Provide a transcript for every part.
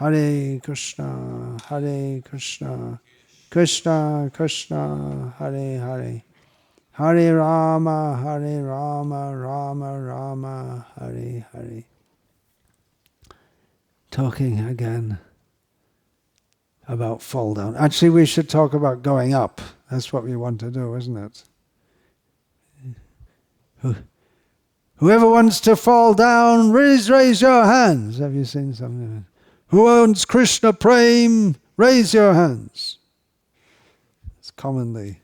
Hare Krishna, Hare Krishna, Krishna Krishna, Hare Hare, Hare Rama, Rama Rama, Hare Hare. Talking again about Falldown. Actually, we should talk about going up. That's what we want to do, isn't it? Whoever wants to fall down, raise your hands. Have you seen something? Who wants Krishna Prem? Raise your hands. It's commonly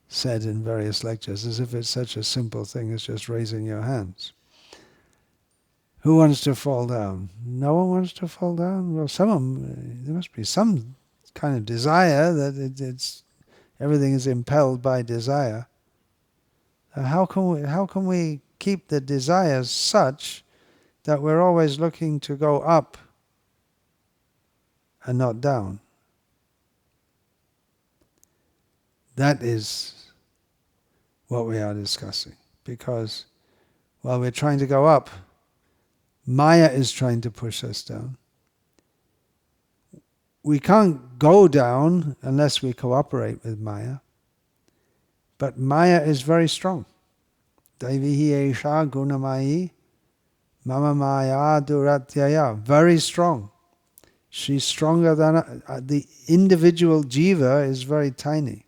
said in various lectures, as if it's such a simple thing as just raising your hands. Who wants to fall down? No one wants to fall down? Well, there must be some kind of desire that it's everything is impelled by desire. How can we keep the desires such that we're always looking to go up and not down? That is what we are discussing. Because while we're trying to go up, Maya is trying to push us down. We can't go down unless we cooperate with Maya. But Maya is very strong. Daivihi esha gunamayi mama maya duratyaya. Very strong. She's stronger than the individual jiva is very tiny.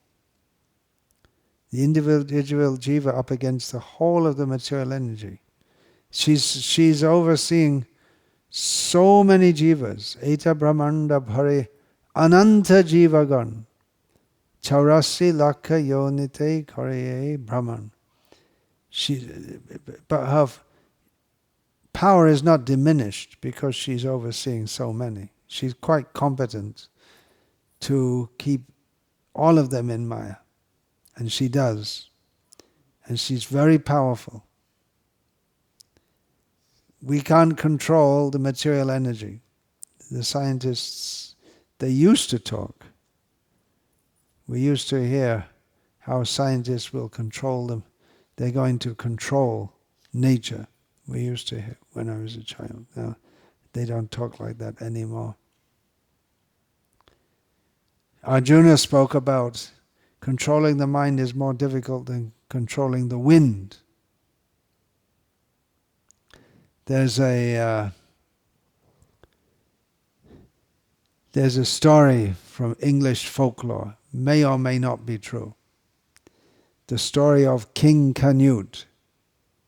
The individual jiva up against the whole of the material energy. She's overseeing so many jivas. Eta brahmanda bhare ananta jivagan. Chaurasi lakha yonite kareye brahman. But her power is not diminished because she's overseeing so many. She's quite competent to keep all of them in Maya. And she does. And she's very powerful. We can't control the material energy. The scientists, they used to talk. We used to hear how scientists will control them. They're going to control nature. We used to hear when I was a child. Now, they don't talk like that anymore. Arjuna spoke about controlling the mind is more difficult than controlling the wind. There's a story from English folklore, may or may not be true. The story of King Canute.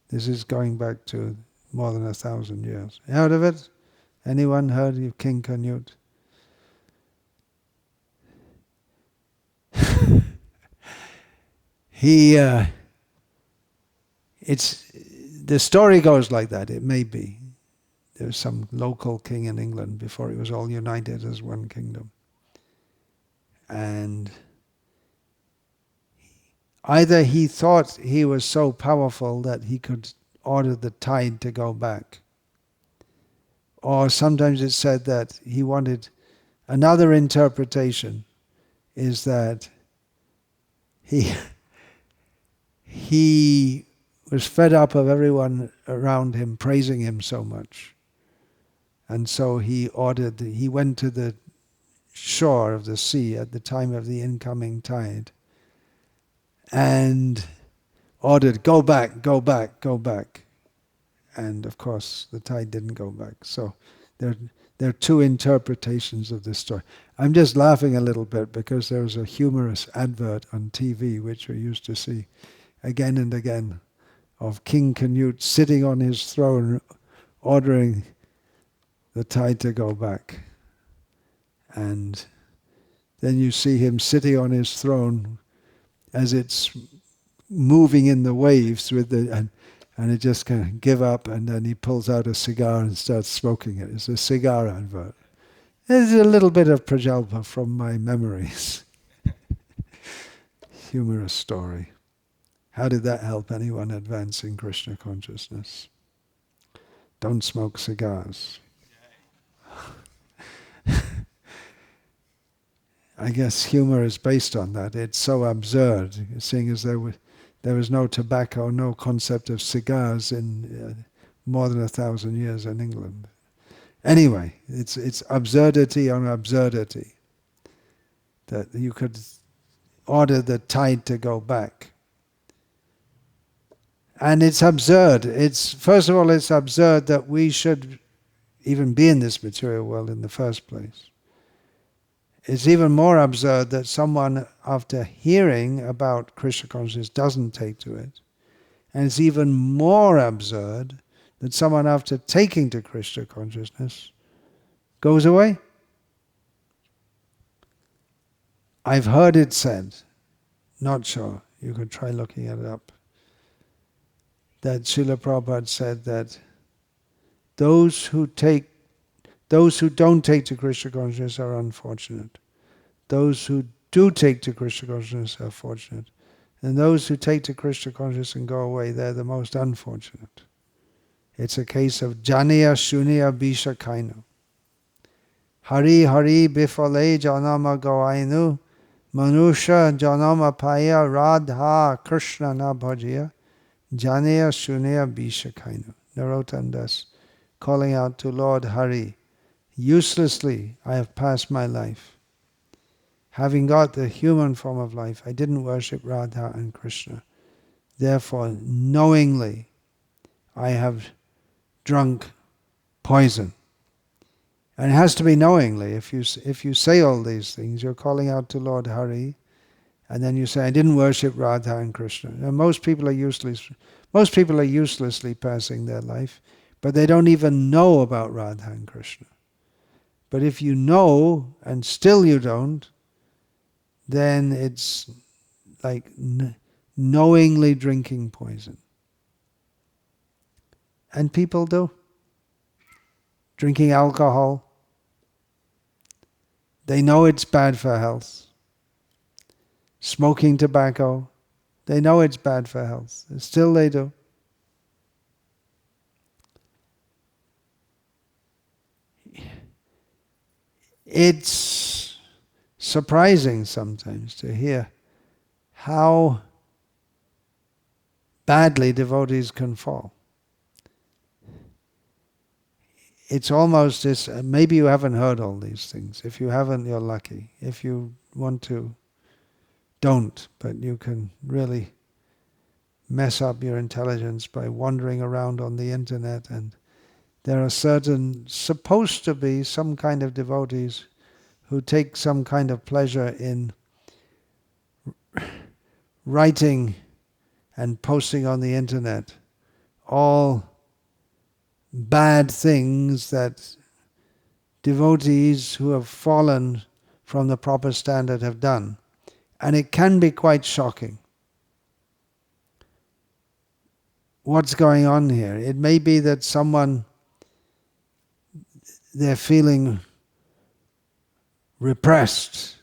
This is going back to more than 1,000 years. Heard of it? Anyone heard of King Canute? The story goes like that. It may be. There was some local king in England before it was all united as one kingdom. And either he thought he was so powerful that he could order the tide to go back. Or sometimes it's said that he wanted, another interpretation is that he was fed up of everyone around him praising him so much. And so he went to the shore of the sea at the time of the incoming tide and ordered, go back, go back, go back. And of course the tide didn't go back. So there are two interpretations of this story. I'm just laughing a little bit because there was a humorous advert on TV which we used to see again and again of King Canute sitting on his throne ordering the tide to go back. And then you see him sitting on his throne as it's moving in the waves and it just kind of give up, and then he pulls out a cigar and starts smoking it. It's a cigar advert. There's a little bit of Prajalpa from my memories. Humorous story. How did that help anyone advance in Krishna consciousness? Don't smoke cigars. I guess humor is based on that. It's so absurd, seeing as there was no tobacco, no concept of cigars in more than 1,000 years in England. Anyway, it's absurdity on absurdity. That you could order the tide to go back. And it's absurd. First of all, it's absurd that we should even be in this material world in the first place. It's even more absurd that someone, after hearing about Krishna consciousness, doesn't take to it. And it's even more absurd that someone, after taking to Krishna consciousness, goes away. I've heard it said, not sure, you could try looking it up, that Srila Prabhupada said that those who don't take to Krishna consciousness are unfortunate. Those who do take to Krishna consciousness are fortunate. And those who take to Krishna consciousness and go away, they're the most unfortunate. It's a case of Janiya Shunya Bisha Kainu. Hari Hari Bifale Janama Gawainu Manusha Janama Paya Radha Krishna Na Bhajiya Janiya Shunya Bisha Kainu. Narottam Das calling out to Lord Hari, uselessly I have passed my life. Having got the human form of life, I didn't worship Radha and Krishna. Therefore, knowingly, I have drunk poison. And it has to be knowingly. If you say all these things, you're calling out to Lord Hari, and then you say, I didn't worship Radha and Krishna. Now, most people are uselessly passing their life, but they don't even know about Radha and Krishna. But if you know, and still you don't, then it's like knowingly drinking poison. And people do. Drinking alcohol. They know it's bad for health. Smoking tobacco. They know it's bad for health. Still they do. It's surprising sometimes to hear how badly devotees can fall. It's almost this, maybe you haven't heard all these things. If you haven't, you're lucky. If you want to, don't. But you can really mess up your intelligence by wandering around on the internet. And there are supposed to be some kind of devotees who take some kind of pleasure in writing and posting on the internet all bad things that devotees who have fallen from the proper standard have done. And it can be quite shocking. What's going on here? It may be that they're feeling repressed.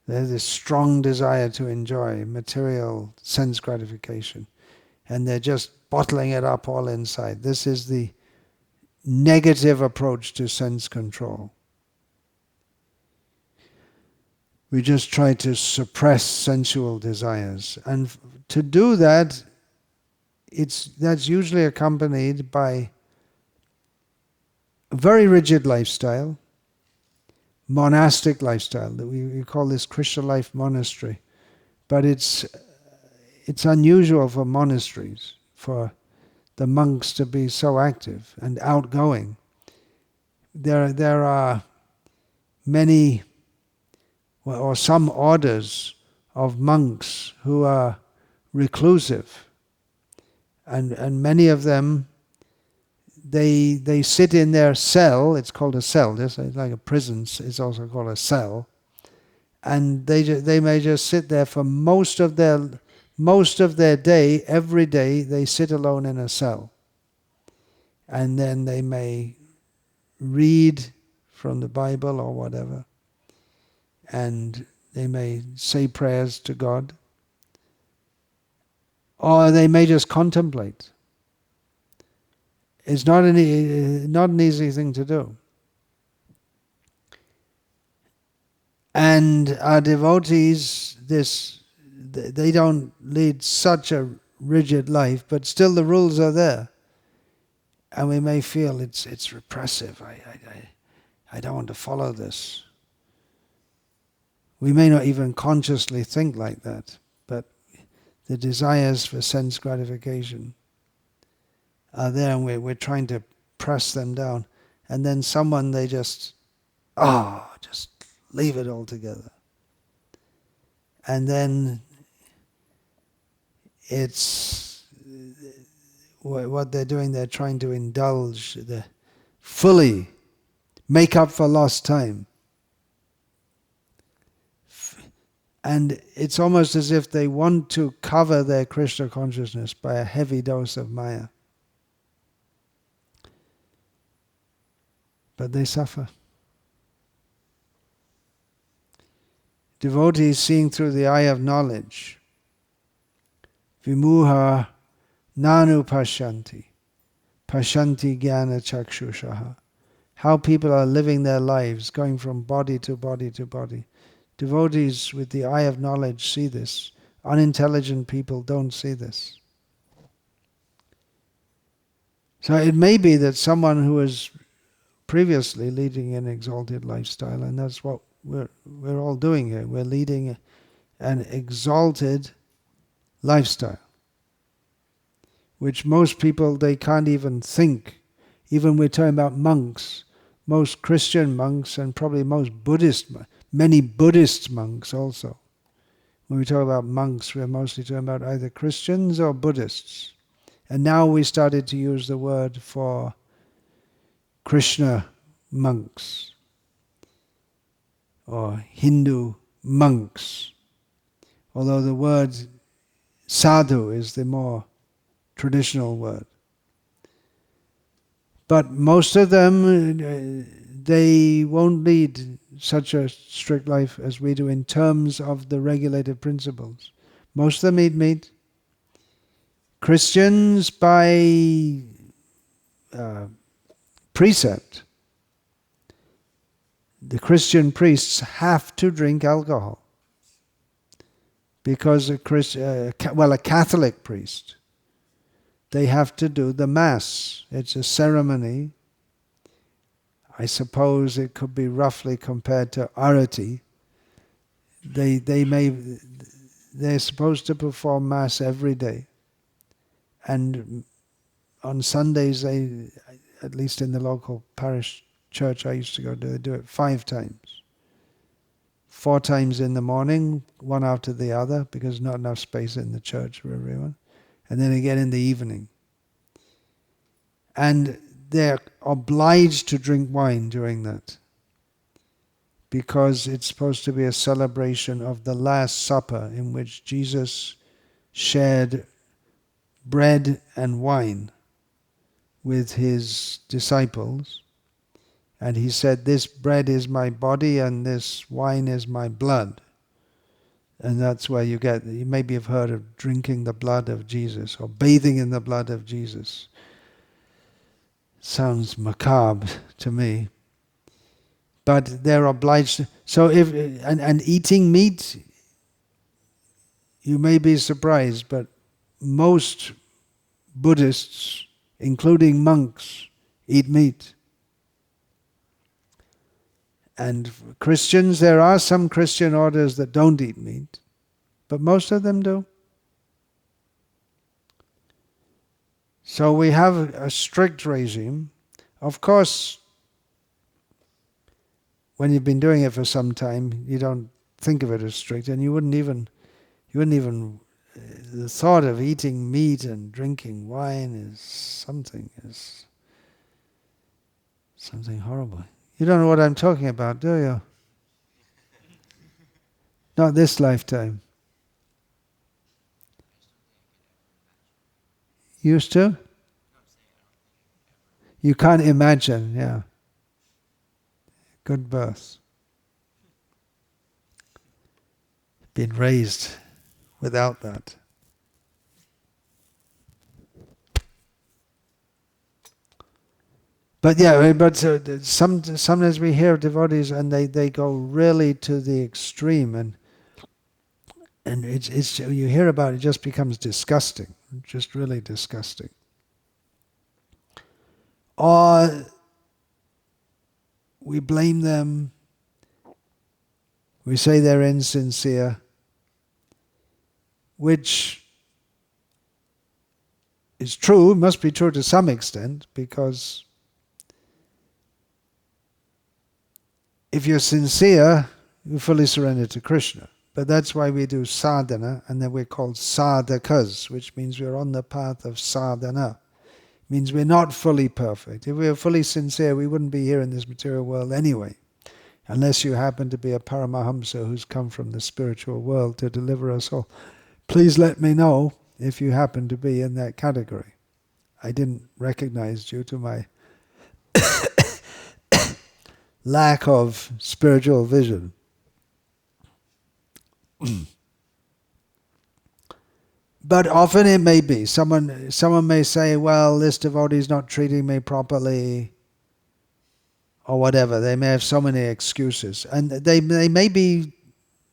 There's this strong desire to enjoy material sense gratification. And they're just bottling it up all inside. This is the negative approach to sense control. We just try to suppress sensual desires. And to do that, that's usually accompanied by a very rigid lifestyle, monastic lifestyle. We call this Krishna life monastery. But it's unusual for monasteries, for the monks to be so active and outgoing. There are many, or some orders of monks who are reclusive, and many of them, they sit in their cell. It's called a cell. It's like a prison. It's also called a cell, and they may just sit there for most of their day. Every day they sit alone in a cell, and then they may read from the Bible or whatever, and they may say prayers to God, or they may just contemplate. It's not an easy thing to do. And our devotees, they don't lead such a rigid life, but still the rules are there. And we may feel it's repressive. I don't want to follow this. We may not even consciously think like that, but the desires for sense gratification are there, and we're trying to press them down. And then someone, they just leave it altogether. And then it's what they're doing, they're trying to indulge, fully make up for lost time. And it's almost as if they want to cover their Krishna consciousness by a heavy dose of Maya. But they suffer. Devotees seeing through the eye of knowledge, vimuha nanu pashanti, pashanti jnana chakshushaha. How people are living their lives, going from body to body to body. Devotees with the eye of knowledge see this. Unintelligent people don't see this. So it may be that someone who was previously leading an exalted lifestyle, and that's what we're all doing here. We're leading an exalted lifestyle, which most people, they can't even think. Even we're talking about monks, most Christian monks, and probably many Buddhist monks also. When we talk about monks, we're mostly talking about either Christians or Buddhists. And now we started to use the word for Krishna monks or Hindu monks, although the word sadhu is the more traditional word. But most of them, they won't lead such a strict life as we do in terms of the regulated principles. Most of them eat meat. Christians, by precept, the Christian priests have to drink alcohol. Because a Catholic priest, they have to do the Mass. It's a ceremony. I suppose it could be roughly compared to arati. They're supposed to perform Mass every day. And on Sundays, at least in the local parish church I used to go to, they do it 5 times. 4 times in the morning, one after the other, because not enough space in the church for everyone. And then again in the evening. And they're obliged to drink wine during that, because it's supposed to be a celebration of the Last Supper in which Jesus shared bread and wine with his disciples. And he said, this bread is my body and this wine is my blood. And that's where you maybe have heard of drinking the blood of Jesus or bathing in the blood of Jesus. Sounds macabre to me. But they're obliged. So and eating meat, you may be surprised, but most Buddhists, including monks, eat meat. And Christians, there are some Christian orders that don't eat meat, but most of them do. So we have a strict regime. Of course, when you've been doing it for some time, you don't think of it as strict, and you wouldn't even the thought of eating meat and drinking wine is something horrible. You don't know what I'm talking about, do you? Not this lifetime. Used to? You can't imagine, yeah. Good birth. Been raised without that. But sometimes we hear devotees and they go really to the extreme, and it's you hear about it, just becomes disgusting, just really disgusting. or we blame them, we say they're insincere, which is true, must be true to some extent, because if you're sincere, you fully surrender to Krishna. But that's why we do sadhana, and then we're called sadhakas, which means we're on the path of sadhana. It means we're not fully perfect. If we were fully sincere, we wouldn't be here in this material world anyway, unless you happen to be a Paramahamsa who's come from the spiritual world to deliver us all. Please let me know if you happen to be in that category. I didn't recognize due to my lack of spiritual vision. But often it may be. Someone may say, well, this devotee is not treating me properly, or whatever. They may have so many excuses. And they may be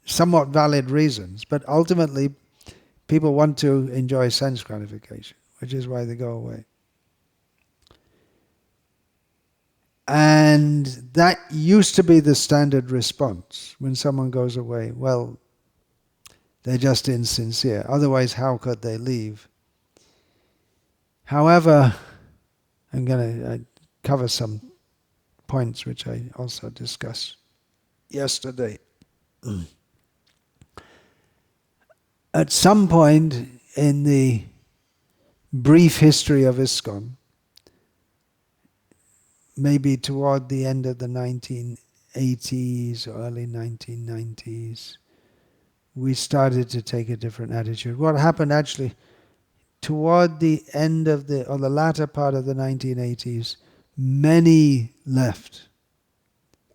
somewhat valid reasons, but ultimately people want to enjoy sense gratification, which is why they go away. And that used to be the standard response when someone goes away. Well, they're just insincere. Otherwise, how could they leave? However, I'm going to cover some points which I also discussed yesterday. At some point in the brief history of ISKCON, maybe toward the end of the 1980s or early 1990s, we started to take a different attitude. What happened actually, toward the end of the latter part of the 1980s, many left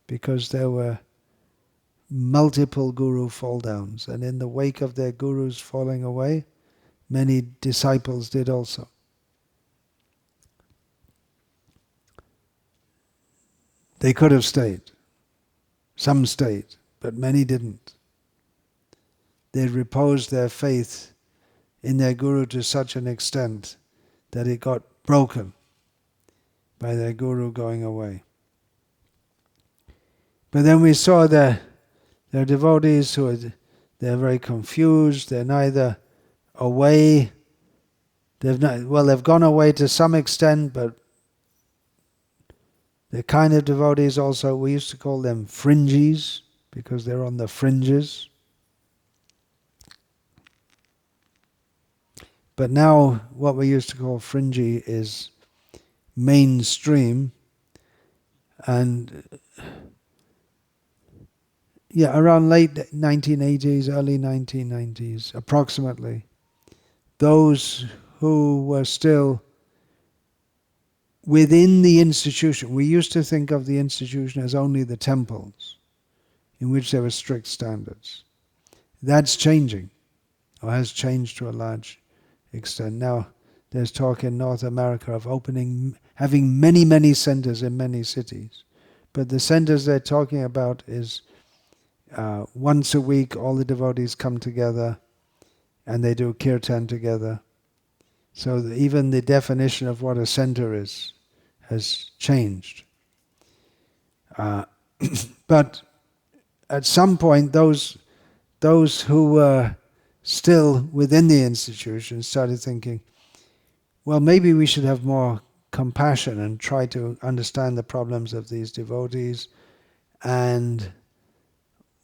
because there were multiple guru fall-downs, and in the wake of their gurus falling away, many disciples did also. They could have stayed. Some stayed, but many didn't. They reposed their faith in their guru to such an extent that it got broken by their guru going away. But then we saw that there are devotees they're very confused. They're neither away. They've gone away to some extent, but they're kind of devotees also. We used to call them fringies because they're on the fringes. But now what we used to call fringy is mainstream, and around late 1980s, early 1990s, approximately, those who were still within the institution. We used to think of the institution as only the temples, in which there were strict standards. That's changing, or has changed to a large extent. Now there's talk in North America of having many, many centers in many cities. But the centers they're talking about is once a week all the devotees come together and they do kirtan together. So even the definition of what a center is has changed. But at some point those who were still within the institution started thinking, well, maybe we should have more compassion and try to understand the problems of these devotees. And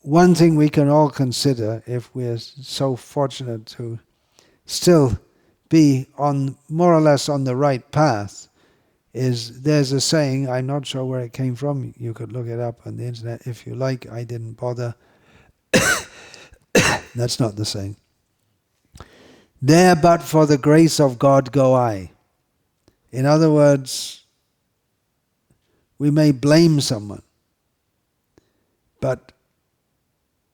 one thing we can all consider, if we're so fortunate to still be on more or less on the right path, is there's a saying, I'm not sure where it came from, you could look it up on the internet if you like, I didn't bother. That's not the saying. There but for the grace of God go I. In other words, we may blame someone, but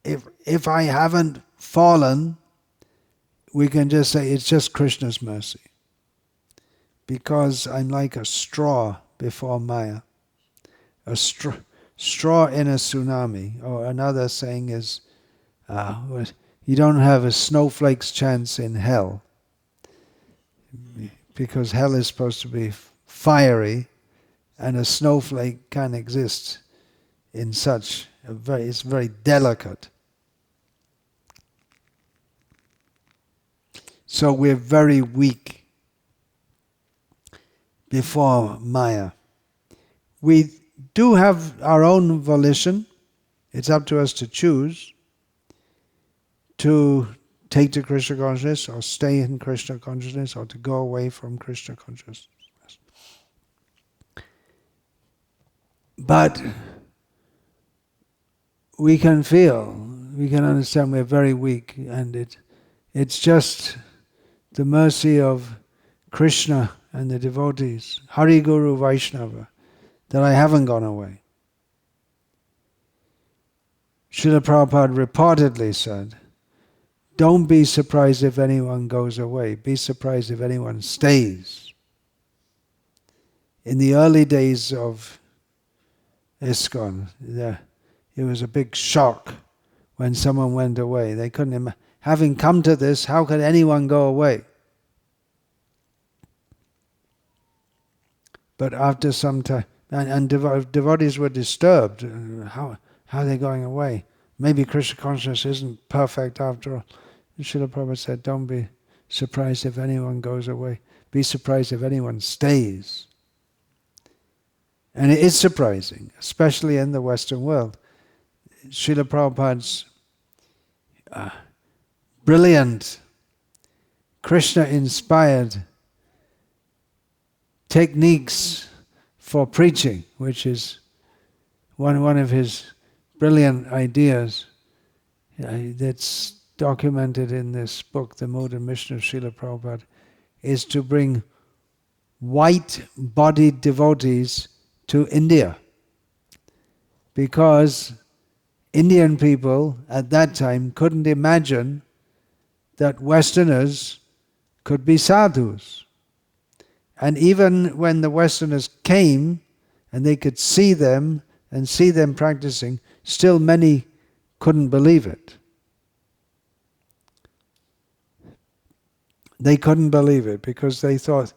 if I haven't fallen, we can just say it's just Krishna's mercy. Because I'm like a straw before Maya. A straw in a tsunami. Or another saying is, you don't have a snowflake's chance in hell. Because hell is supposed to be fiery, and a snowflake can exist in such it's very delicate. So we're very weak before Maya. We do have our own volition. It's up to us to choose to take to Krishna consciousness or stay in Krishna consciousness or to go away from Krishna consciousness. But we can feel, we can understand we're very weak, and it's just the mercy of Krishna and the devotees, Hari Guru Vaishnava, that I haven't gone away. Srila Prabhupada reportedly said, don't be surprised if anyone goes away, be surprised if anyone stays. In the early days of ISKCON, it was a big shock when someone went away. They couldn't having come to this, how could anyone go away? But after some time, and devotees were disturbed. How are they going away? Maybe Krishna consciousness isn't perfect after all. And Srila Prabhupada said, don't be surprised if anyone goes away. Be surprised if anyone stays. And it is surprising, especially in the Western world. Srila Prabhupada's brilliant, Krishna-inspired techniques for preaching, which is one of his brilliant ideas that's documented in this book, The Mood and Mission of Srila Prabhupada, is to bring white-bodied devotees to India. Because Indian people at that time couldn't imagine that Westerners could be sadhus. And even when the Westerners came and they could see them and see them practicing, still many couldn't believe it. They couldn't believe it because they thought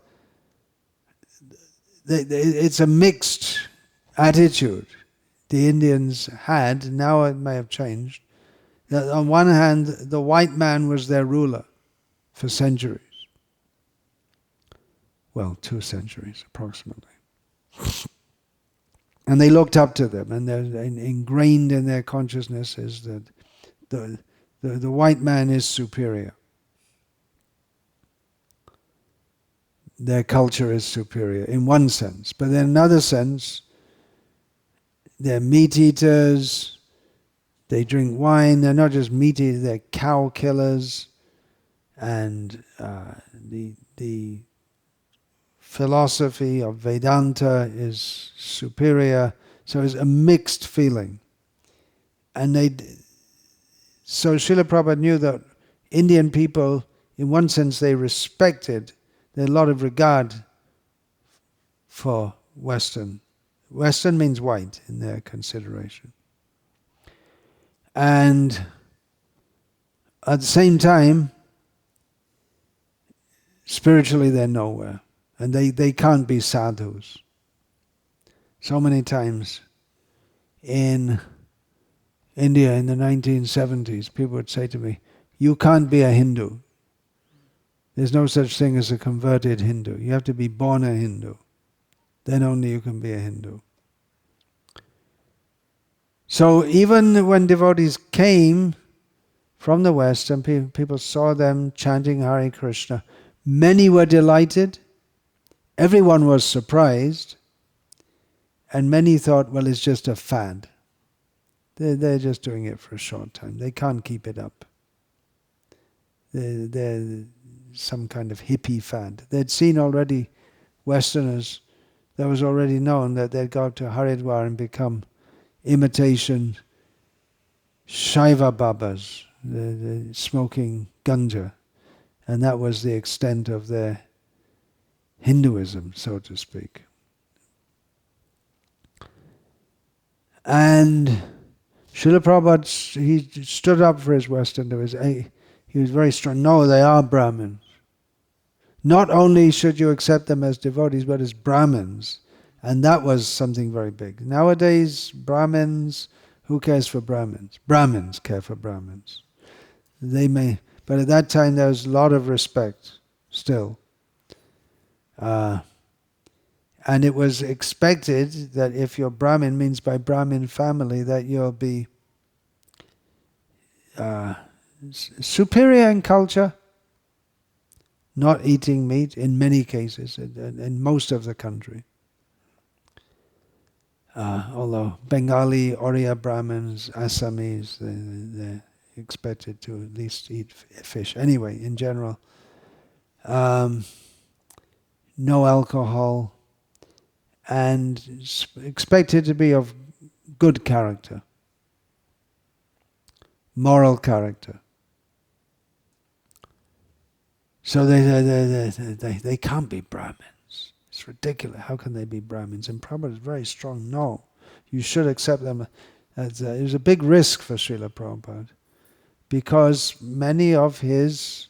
it's a mixed attitude the Indians had. Now it may have changed. That on one hand, the white man was their ruler for centuries. Well, 2 centuries approximately. And they looked up to them, and they're ingrained in their consciousness is that the white man is superior. Their culture is superior in one sense, but in another sense, they're meat eaters, they drink wine, they're not just meat eaters, they're cow killers, and the philosophy of Vedanta is superior, so it's a mixed feeling. And so Srila Prabhupada knew that Indian people, in one sense, they respected, there's a lot of regard for Western. Western means white in their consideration. And at the same time, spiritually they're nowhere. And they can't be sadhus. So many times in India in the 1970s, people would say to me, you can't be a Hindu. There's no such thing as a converted Hindu. You have to be born a Hindu. Then only you can be a Hindu. So even when devotees came from the West and people saw them chanting Hare Krishna, many were delighted. Everyone was surprised, and many thought, well, it's just a fad. They're just doing it for a short time. They can't keep it up. They're some kind of hippie fad. They'd seen already Westerners, that was already known that they'd go to Haridwar and become imitation Shaiva Babas, the smoking ganja. And that was the extent of their Hinduism, so to speak. And Srila Prabhupada, he stood up for his Western. He was very strong. No, they are Brahmins. Not only should you accept them as devotees, but as Brahmins. And that was something very big. Nowadays, Brahmins, who cares for Brahmins? Brahmins care for Brahmins. They may, but at that time there was a lot of respect still. And it was expected that if you're Brahmin, means by Brahmin family, that you'll be superior in culture, not eating meat in many cases, in most of the country. Although Bengali, Oriya Brahmins, Assamese, they're expected to at least eat fish. Anyway, in general, no alcohol, and expected to be of good character, moral character. So they can't be Brahmins. It's ridiculous. How can they be Brahmins? And Prabhupada is very strong. No, you should accept them. It was a big risk for Srila Prabhupada, because many of his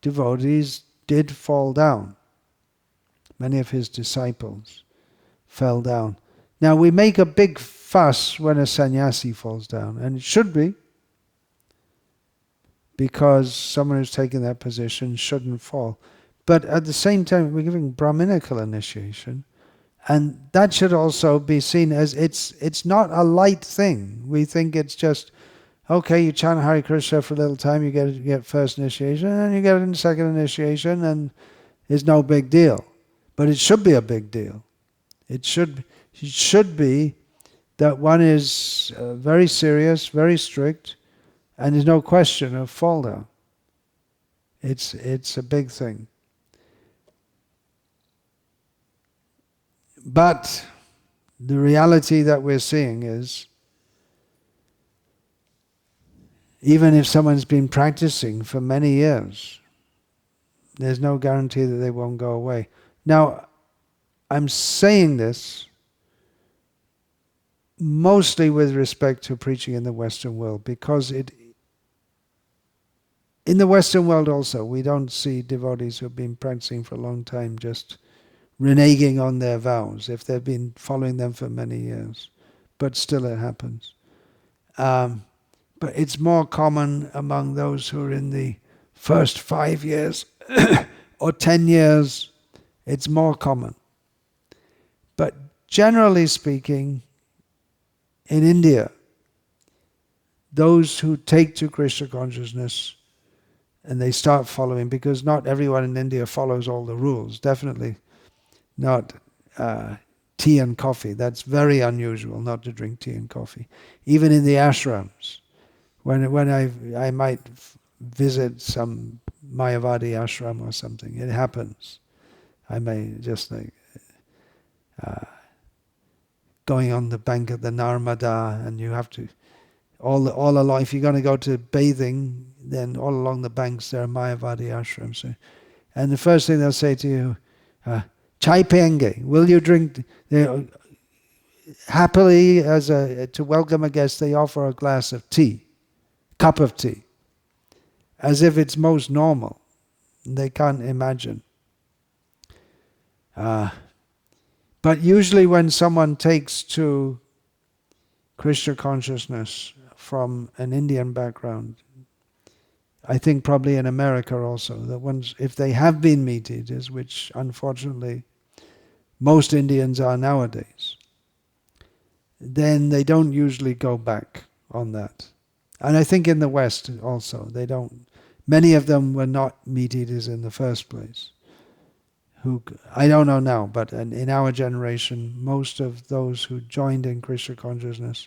devotees did fall down. Many of his disciples fell down. Now we make a big fuss when a sannyasi falls down, and it should be, because someone who's taken that position shouldn't fall. But at the same time, we're giving Brahminical initiation, and that should also be seen as it's not a light thing. We think it's just, okay, you chant Hare Krishna for a little time, you get first initiation, and then you get in second initiation, and it's no big deal. But it should be a big deal. It should be that one is very serious, very strict, and there's no question of fall down. It's a big thing. But the reality that we're seeing is, even if someone's been practicing for many years, there's no guarantee that they won't go away. Now, I'm saying this mostly with respect to preaching in the Western world, because in the Western world also, we don't see devotees who have been practicing for a long time just reneging on their vows if they've been following them for many years. But still it happens. But it's more common among those who are in the first 5 years or 10 years. It's more common. But generally speaking, in India, those who take to Krishna consciousness and they start following, because not everyone in India follows all the rules, definitely not tea and coffee. That's very unusual, not to drink tea and coffee. Even in the ashrams, when I might visit some Mayavadi ashram or something, it happens. I may just going on the bank of the Narmada, and you have to, all along, if you're going to go to bathing, then all along the banks there are Mayavadi ashrams. So, and the first thing they'll say to you, chai penge, will you drink? Happily, to welcome a guest, they offer a glass of tea, cup of tea, as if it's most normal. They can't imagine. But usually when someone takes to Krishna consciousness from an Indian background, I think probably in America also, that ones, if they have been meat eaters, which unfortunately most Indians are nowadays, then they don't usually go back on that. And I think in the West also, they don't. Many of them were not meat eaters in the first place. I don't know now, but in our generation, most of those who joined in Krishna consciousness,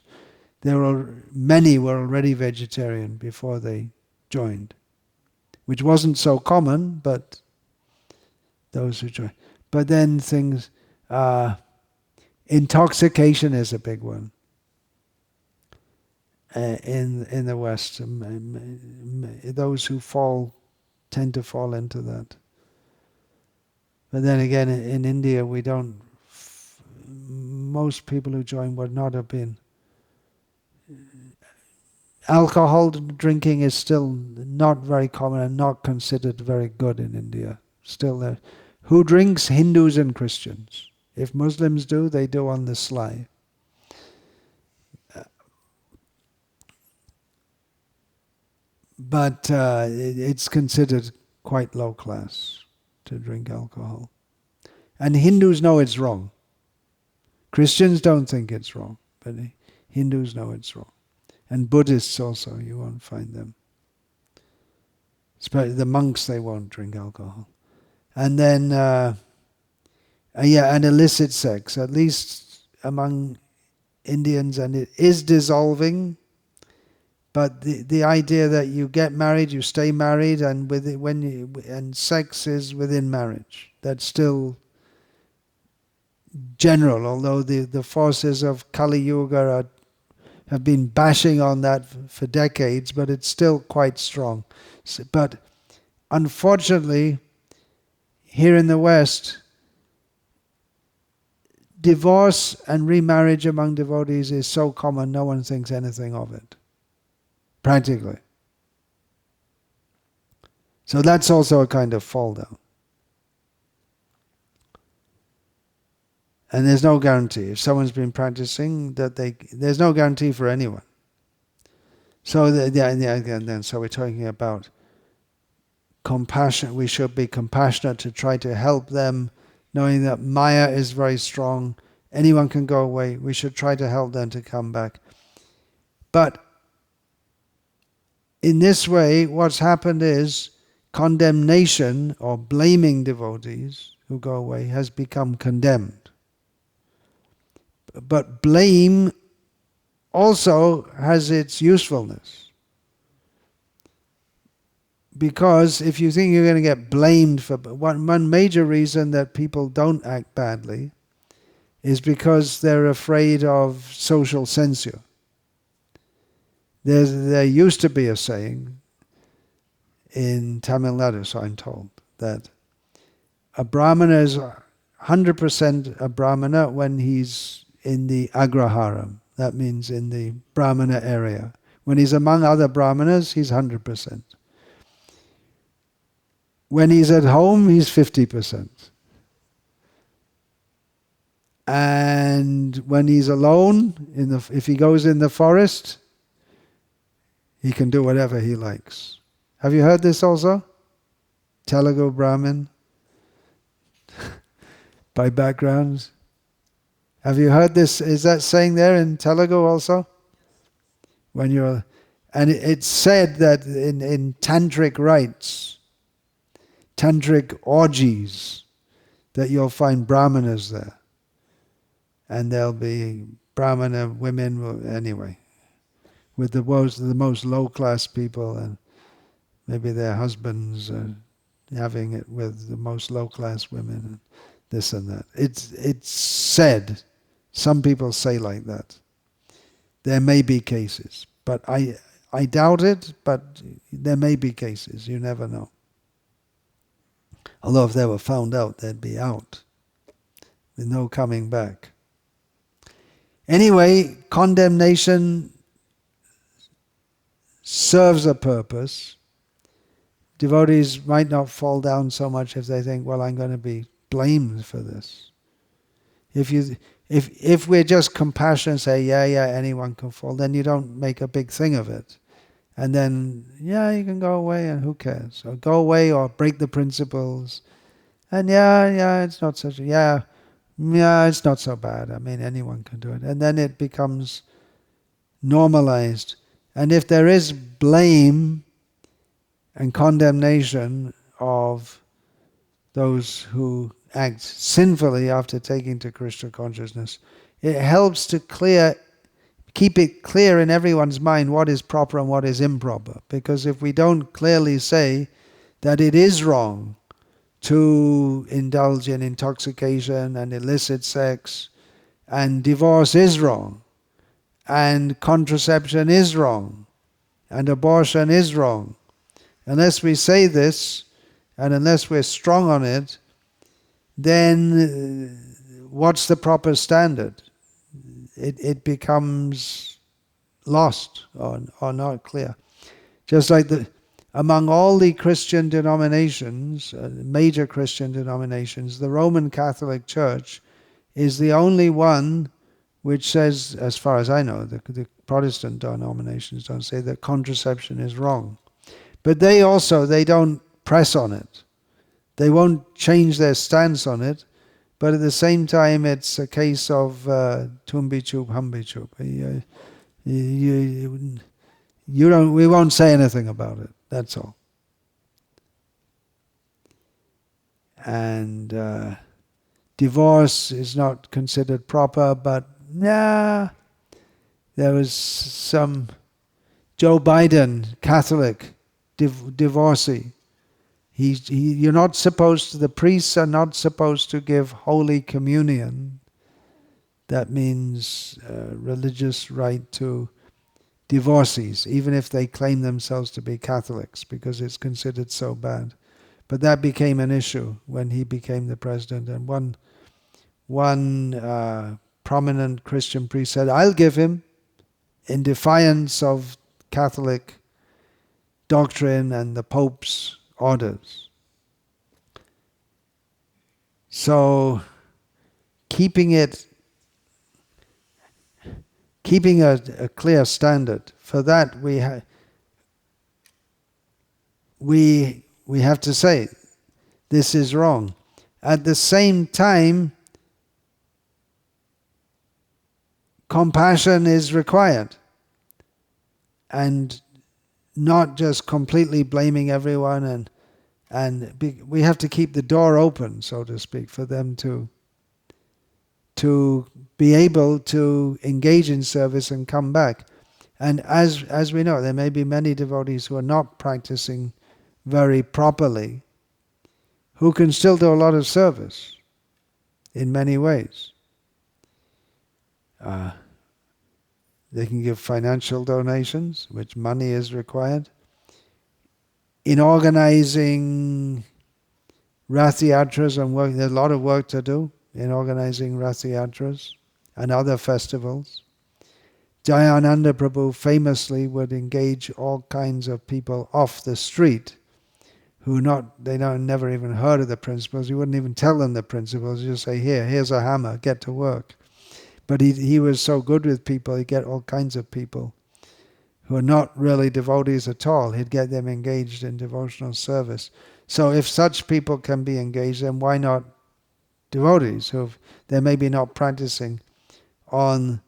many were already vegetarian before they joined, which wasn't so common, but those who joined. But then things, intoxication is a big one in the West. Those who tend to fall into that. But then again, in India, most people who join would not have been. Alcohol drinking is still not very common and not considered very good in India. Still there. Who drinks? Hindus and Christians. If Muslims do, they do on the sly. But it's considered quite low class to drink alcohol. And Hindus know it's wrong. Christians don't think it's wrong, but Hindus know it's wrong. And Buddhists also, you won't find them. Especially the monks, they won't drink alcohol. And then, and illicit sex, at least among Indians, and it is dissolving. But the idea that you get married, you stay married, and and sex is within marriage, that's still general. Although the forces of Kali Yuga have been bashing on that for decades, but it's still quite strong. But unfortunately, here in the West, divorce and remarriage among devotees is so common, no one thinks anything of it, practically. So that's also a kind of fall down. And there's no guarantee. If someone's been practicing, there's no guarantee for anyone. So so we're talking about compassion. We should be compassionate to try to help them, knowing that Maya is very strong. Anyone can go away. We should try to help them to come back. But in this way, what's happened is condemnation or blaming devotees who go away has become condemned. But blame also has its usefulness. Because if you think you're going to get blamed for one major reason that people don't act badly is because they're afraid of social censure. There used to be a saying in Tamil Nadu, so I'm told, that a Brahmana is 100% a Brahmana when he's in the Agraharam. That means in the Brahmana area. When he's among other Brahmanas, he's 100%. When he's at home, he's 50%. And when he's alone, if he goes in the forest, he can do whatever he likes. Have you heard this also? Telugu Brahmin? By backgrounds? Have you heard this? Is that saying there in Telugu also? And it's said that in tantric rites, tantric orgies, that you'll find brahmanas there. And there'll be brahmana women, anyway, with the most low-class people, and maybe their husbands are having it with the most low-class women, and this and that. It's said. Some people say like that. There may be cases, but I doubt it, but there may be cases. You never know. Although if they were found out, they'd be out. With no coming back. Anyway, condemnation serves a purpose. Devotees might not fall down so much if they think, well, I'm going to be blamed for this. If we're just compassionate and say, yeah, anyone can fall, then you don't make a big thing of it. And then, you can go away and who cares? Or go away or break the principles. And it's not such it's not so bad. I mean, anyone can do it. And then it becomes normalized. And if there is blame and condemnation of those who act sinfully after taking to Krishna consciousness, it helps to keep it clear in everyone's mind what is proper and what is improper. Because if we don't clearly say that it is wrong to indulge in intoxication and illicit sex, and divorce is wrong, and contraception is wrong, and abortion is wrong, unless we say this, and unless we're strong on it, then what's the proper standard? It becomes lost or not clear. Just like among all the Christian denominations, major Christian denominations, the Roman Catholic Church is the only one which says, as far as I know, the Protestant denominations don't say that contraception is wrong. But they don't press on it. They won't change their stance on it, but at the same time it's a case of tumbi chup, humbi chup. We won't say anything about it, that's all. And divorce is not considered proper, but there was some Joe Biden, Catholic, divorcee. You're not supposed to, the priests are not supposed to give Holy Communion. That means religious right to divorcees, even if they claim themselves to be Catholics, because it's considered so bad. But that became an issue when he became the president, and one prominent Christian priest said, I'll give him, in defiance of Catholic doctrine and the Pope's orders. So keeping a clear standard, for that we have to say this is wrong. At the same time, compassion is required, and not just completely blaming everyone, and we have to keep the door open, so to speak, for them to be able to engage in service and come back. And as we know, there may be many devotees who are not practicing very properly, who can still do a lot of service in many ways. They can give financial donations, which money is required. In organizing Rath Yatras and work, there's a lot of work to do in organizing Rath Yatras and other festivals. Jayananda Prabhu famously would engage all kinds of people off the street who never even heard of the principles. He wouldn't even tell them the principles. He'd just say, here's a hammer, get to work. But he was so good with people, he'd get all kinds of people who are not really devotees at all. He'd get them engaged in devotional service. So if such people can be engaged, then why not devotees who they're maybe not practicing on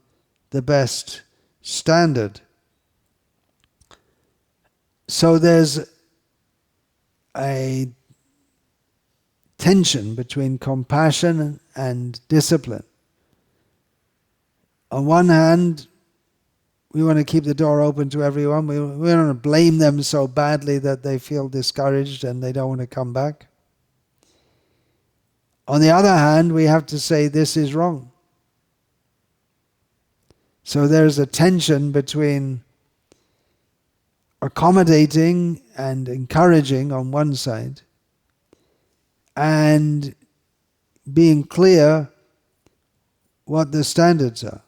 the best standard? So there's a tension between compassion and discipline. On one hand, we want to keep the door open to everyone. We don't want to blame them so badly that they feel discouraged and they don't want to come back. On the other hand, we have to say this is wrong. So there's a tension between accommodating and encouraging on one side, and being clear what the standards are.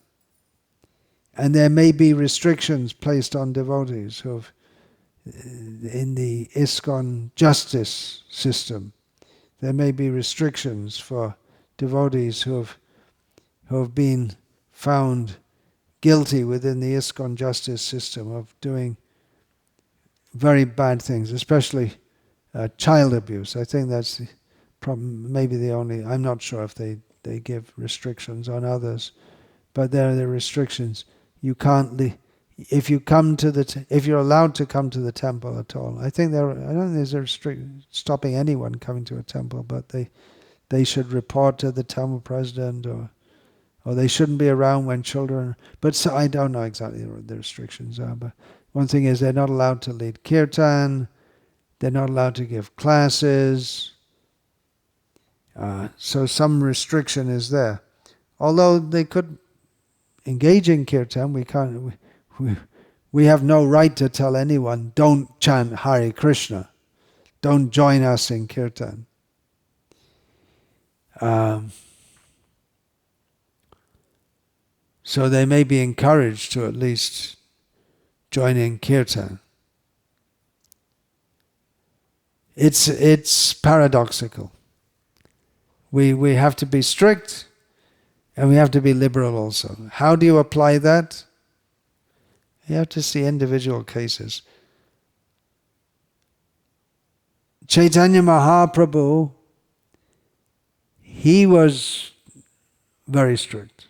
And there may be restrictions placed on devotees in the ISKCON justice system. There may be restrictions for devotees who have been found guilty within the ISKCON justice system of doing very bad things, especially child abuse. I think that's maybe the only, I'm not sure if they give restrictions on others, but there are the restrictions. You can't if you're allowed to come to the temple at all. I don't think there's a stopping anyone coming to a temple, but they should report to the temple president, or they shouldn't be around when children. But so I don't know exactly what the restrictions are. But one thing is, they're not allowed to lead kirtan. They're not allowed to give classes. So some restriction is there. Although they could engage in kirtan, we have no right to tell anyone, don't chant Hare Krishna, don't join us in kirtan. So they may be encouraged to at least join in kirtan. It's paradoxical. We have to be strict, And we have to be liberal also. How do you apply that? You have to see individual cases. Chaitanya Mahaprabhu, he was very strict.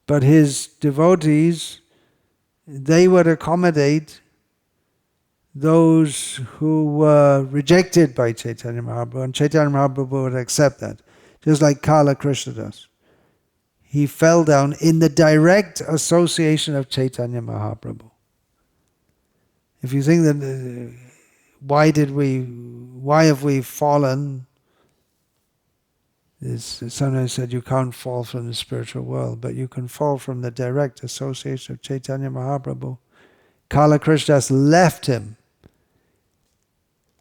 But his devotees, they would accommodate those who were rejected by Chaitanya Mahaprabhu, and Chaitanya Mahaprabhu would accept that. Just like Kala Krishna does. He fell down in the direct association of Chaitanya Mahaprabhu. If you think that, why have we fallen? Sometimes said you can't fall from the spiritual world, but you can fall from the direct association of Chaitanya Mahaprabhu. Kala Krishna left him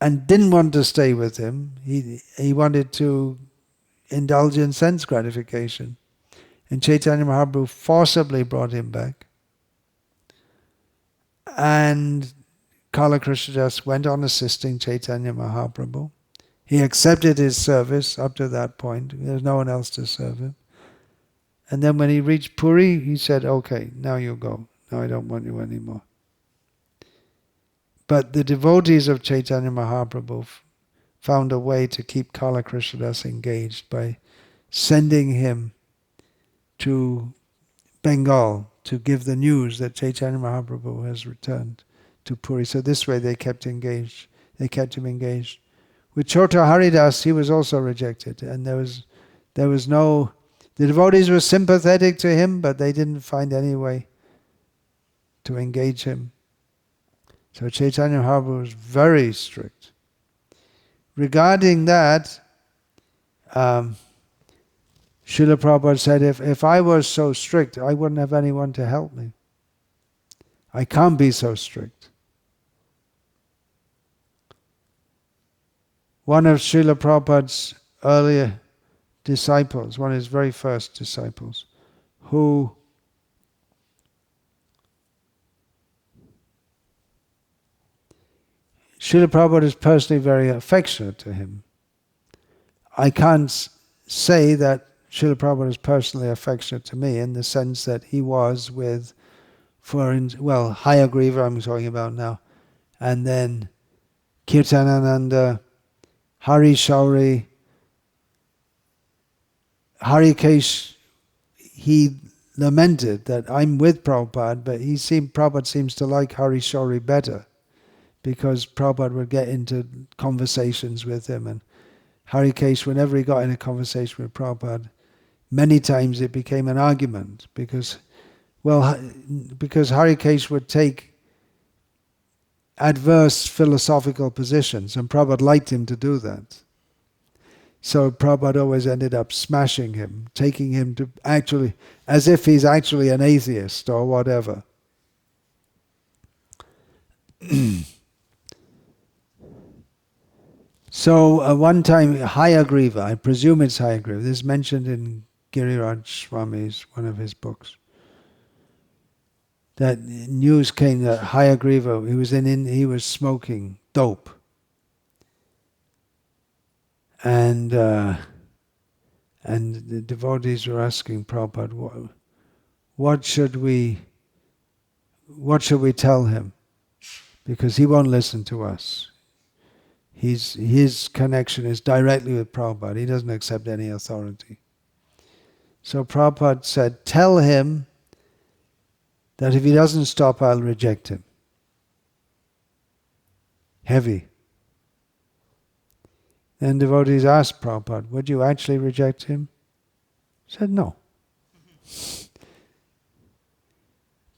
and didn't want to stay with him. He wanted to indulge in sense gratification. And Chaitanya Mahaprabhu forcibly brought him back. And Kala Krishna went on assisting Chaitanya Mahaprabhu. He accepted his service up to that point. There's no one else to serve him. And then when he reached Puri, he said, okay, now you go. Now I don't want you anymore. But the devotees of Chaitanya Mahaprabhu found a way to keep Kala Krishna engaged by sending him to Bengal to give the news that Chaitanya Mahaprabhu has returned to Puri. So this way they kept engaged. They kept him engaged. With Chota Haridas, he was also rejected, and there was no. The devotees were sympathetic to him, but they didn't find any way to engage him. So Chaitanya Mahaprabhu was very strict. Regarding that, Srila Prabhupada said, if I was so strict, I wouldn't have anyone to help me. I can't be so strict. One of Srila Prabhupada's earlier disciples, one of his very first disciples, who Srila Prabhupada is personally very affectionate to him. I can't say that Srila Prabhupada is personally affectionate to me in the sense that he was with, Hayagriva I'm talking about now, and then Kirtanananda, Hari Shauri, Harikesh. He lamented that I'm with Prabhupada, but Prabhupada seems to like Hari Shauri better, because Prabhupada would get into conversations with him, and Harikesh, whenever he got in a conversation with Prabhupada, many times it became an argument, because Harikesh would take adverse philosophical positions, and Prabhupada liked him to do that. So Prabhupada always ended up smashing him, taking him to actually, as if he's actually an atheist or whatever. So one time, Hayagriva, I presume it's Hayagriva, this is mentioned in Giriraj Swami's, one of his books, that news came that Hayagriva, he was smoking dope. And the devotees were asking Prabhupada, what should we tell him? Because he won't listen to us. His connection is directly with Prabhupada. He doesn't accept any authority. So Prabhupada said, tell him that if he doesn't stop, I'll reject him. Heavy. Then devotees asked Prabhupada, would you actually reject him? He said, no.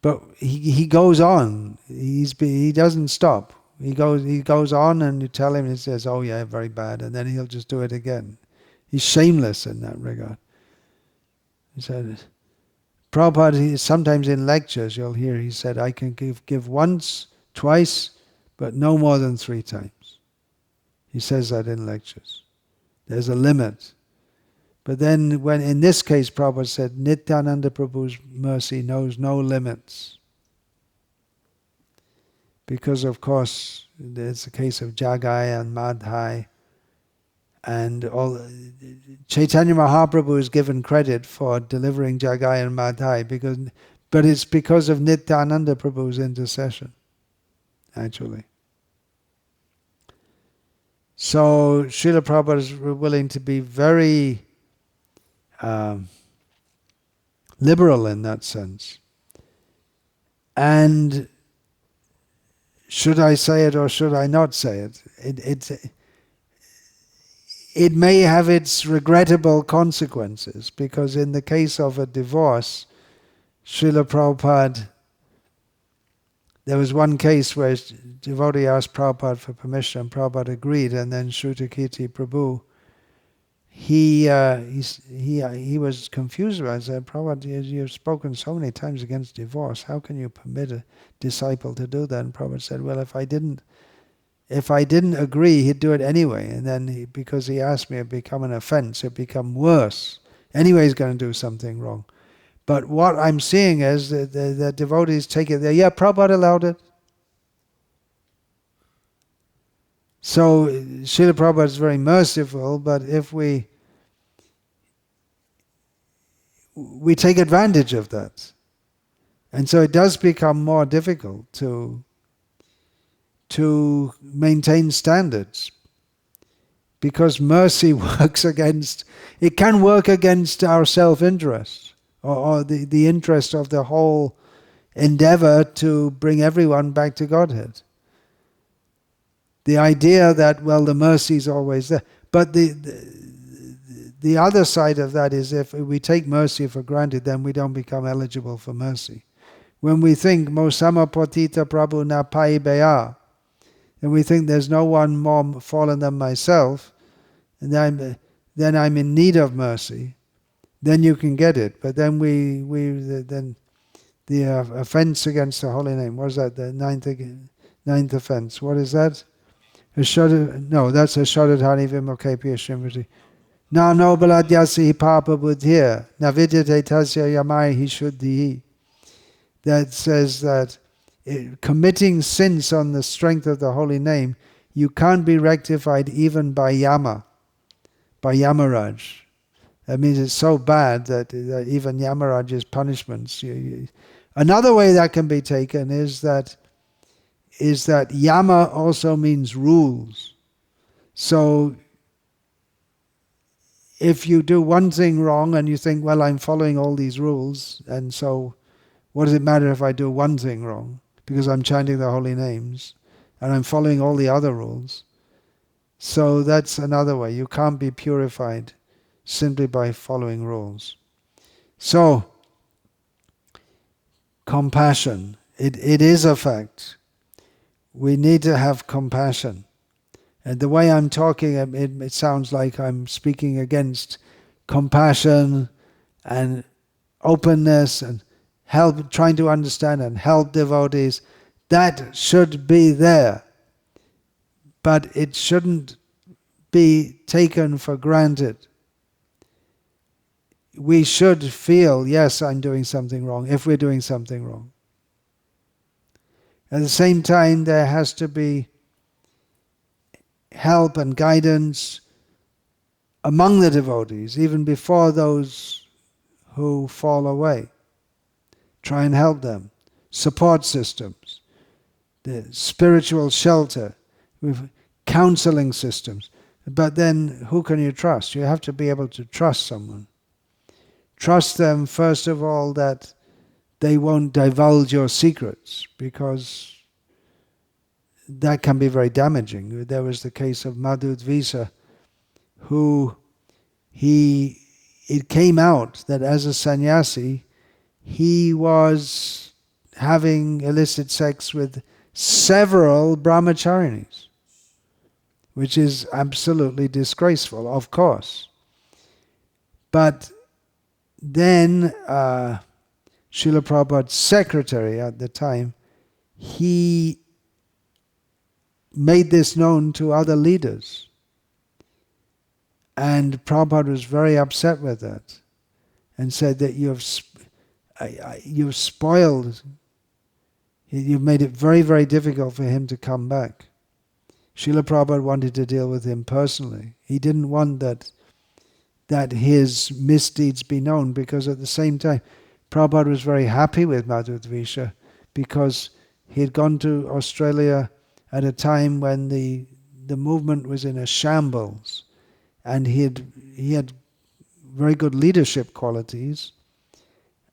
But he goes on. He doesn't stop. He goes on, and you tell him, he says, oh yeah, very bad, and then he'll just do it again. He's shameless in that regard. He said, Prabhupada, sometimes in lectures you'll hear, he said, I can give once, twice, but no more than 3 times. He says that in lectures. There's a limit. But then when in this case Prabhupada said, Nityananda Prabhu's mercy knows no limits. Because of course, there's a case of Jagai and Madhai, And Chaitanya Mahaprabhu is given credit for delivering Jagai and Madhai, but it's because of Nityananda Prabhu's intercession, actually. So Srila Prabhupada is willing to be very liberal in that sense. And should I say it or should I not say it? It may have its regrettable consequences, because in the case of a divorce, Srila Prabhupada, there was one case where a devotee asked Prabhupada for permission, and Prabhupada agreed, and then Shrutakirti Prabhu, he was confused about it. He said, Prabhupada, you've spoken so many times against divorce, how can you permit a disciple to do that? And Prabhupada said, well, if I didn't agree, he'd do it anyway. And then because he asked me, it'd become an offense, it'd become worse. Anyway, he's going to do something wrong. But what I'm seeing is that the devotees take it there. Yeah, Prabhupada allowed it. So Srila Prabhupada is very merciful, but if we take advantage of that. And so it does become more difficult to maintain standards, because mercy works against, it can work against our self-interest, or the interest of the whole endeavor to bring everyone back to Godhead. The idea that, well, the mercy is always there. But the other side of that is, if we take mercy for granted, then we don't become eligible for mercy. When we think, Mo samapatita prabhu na pai beya, and we think there's no one more fallen than myself, and then I'm in need of mercy, then you can get it. But then then the offense against the holy name, what is that? The ninth offense. What is that? No, that's a Shadadhani Vimukhe Piyashrimati. Na no baladyasi papa buddhya, na vidyate tasya yamai hi shuddhi. That says that committing sins on the strength of the holy name, you can't be rectified even by Yama, by Yamaraj. That means it's so bad that even Yamaraj's punishments. Another way that can be taken is that Yama also means rules. So if you do one thing wrong and you think, well, I'm following all these rules, and so what does it matter if I do one thing wrong? Because I'm chanting the holy names and I'm following all the other rules. So that's another way. You can't be purified simply by following rules. So, compassion. It is a fact. We need to have compassion. And the way I'm talking, it sounds like I'm speaking against compassion and openness and help, trying to understand and help devotees. That should be there. But it shouldn't be taken for granted. We should feel, yes, I'm doing something wrong, if we're doing something wrong. At the same time, there has to be help and guidance among the devotees, even before those who fall away. Try and help them. Support systems, the spiritual shelter, with counseling systems. But then, who can you trust? You have to be able to trust someone. Trust them, first of all, that they won't divulge your secrets, because that can be very damaging. There was the case of Madhudvisa, who it came out that as a sannyasi, he was having illicit sex with several brahmacharinis, which is absolutely disgraceful, of course. But then Srila Prabhupada's secretary at the time, he made this known to other leaders. And Prabhupada was very upset with that and said that you've spoiled, you've made it very, very difficult for him to come back. Srila Prabhupada wanted to deal with him personally. He didn't want that his misdeeds be known, because at the same time, Prabhupada was very happy with Madhudvisha because he had gone to Australia at a time when the movement was in a shambles, and he had very good leadership qualities,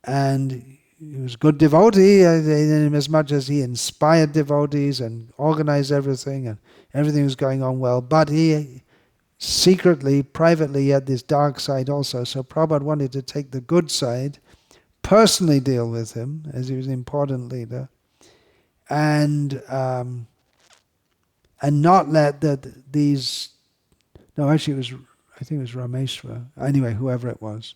and he was a good devotee in as much as he inspired devotees and organized everything, and everything was going on well. But he secretly, privately, had this dark side also. So Prabhupada wanted to take the good side, personally deal with him, as he was an important leader, and not let these. No, actually, I think it was Rameshwar. Anyway, whoever it was.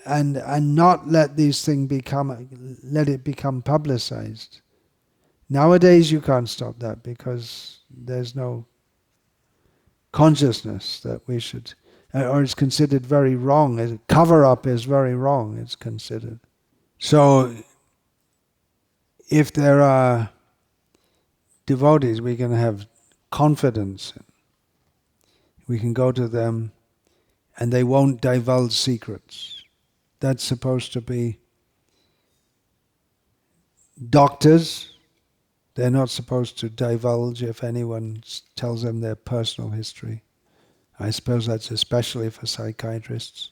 And not let these things let it become publicized. Nowadays you can't stop that because there's no consciousness that we should, or it's considered very wrong. Cover up is very wrong, it's considered. So if there are devotees we can have confidence in, we can go to them and they won't divulge secrets. That's supposed to be doctors. They're not supposed to divulge if anyone tells them their personal history. I suppose that's especially for psychiatrists.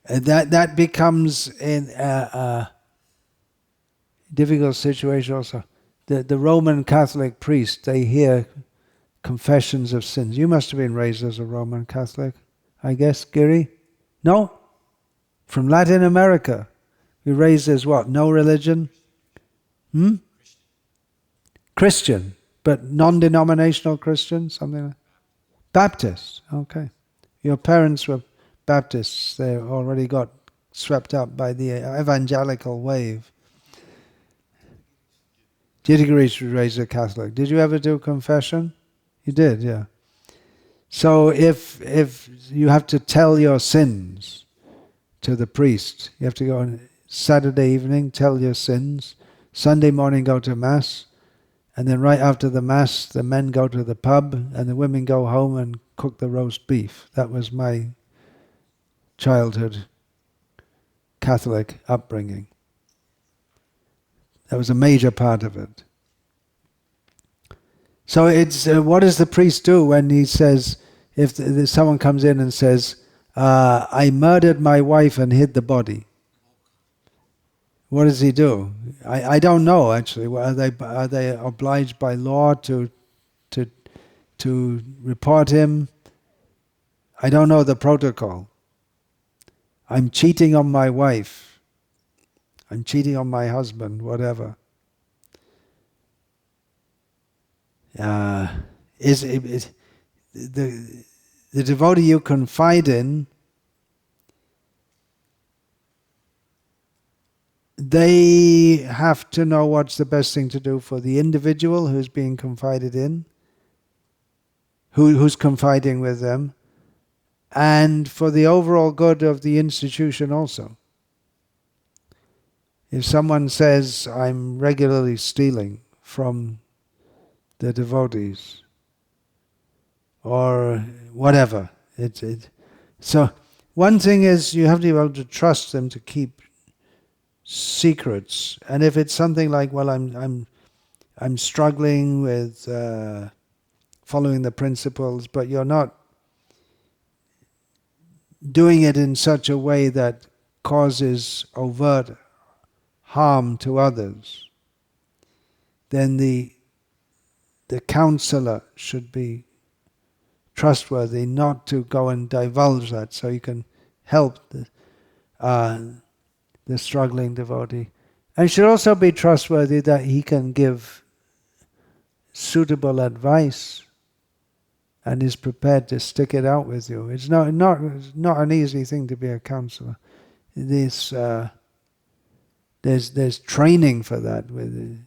And that becomes in a difficult situation also. The Roman Catholic priests, they hear confessions of sins. You must have been raised as a Roman Catholic, I guess, Giri? No? From Latin America. You're raised as what? No religion? Christian, but non-denominational Christian? Something like that? Baptist, okay. Your parents were Baptists. They already got swept up by the evangelical wave. Girish was raised a Catholic. Did you ever do confession? You did, yeah. So if you have to tell your sins to the priest, you have to go on Saturday evening, tell your sins. Sunday morning go to Mass. And then right after the Mass, the men go to the pub and the women go home and cook the roast beef. That was my childhood Catholic upbringing. That was a major part of it. So it's what does the priest do when he says, if someone comes in and says, I murdered my wife and hid the body? What does he do? I don't know actually. Are they obliged by law to report him? I don't know the protocol. I'm cheating on my wife. I'm cheating on my husband, whatever. The devotee you confide in, they have to know what's the best thing to do for the individual who's being confided in, who's confiding with them, and for the overall good of the institution also. If someone says, I'm regularly stealing from the devotees, or whatever, so one thing is you have to be able to trust them to keep secrets. And if it's something like, well, I'm struggling with following the principles, but you're not doing it in such a way that causes overt harm to others, then the counselor should be trustworthy not to go and divulge that, so you can help the struggling devotee. And should also be trustworthy that he can give suitable advice and is prepared to stick it out with you. It's not an easy thing to be a counselor. There's training for that with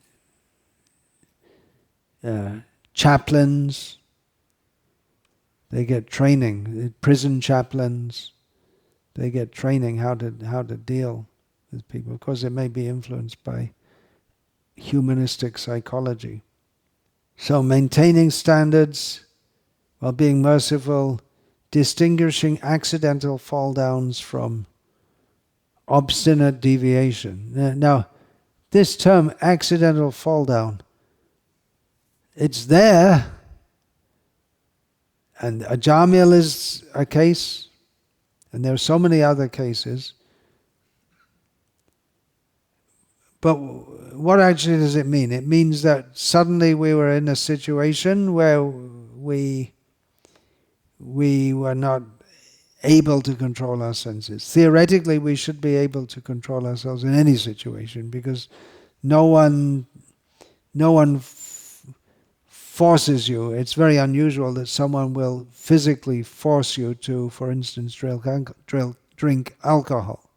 chaplains. They get training. Prison chaplains, they get training how to deal with people, because it may be influenced by humanistic psychology. So maintaining standards while being merciful, distinguishing accidental fall downs from obstinate deviation. Now, this term accidental fall down, it's there, and Ajamil is a case, and there are so many other cases. But what actually does it mean? It means that suddenly we were in a situation where we were not able to control our senses. Theoretically, we should be able to control ourselves in any situation, because no one forces you. It's very unusual that someone will physically force you to, for instance, drink alcohol.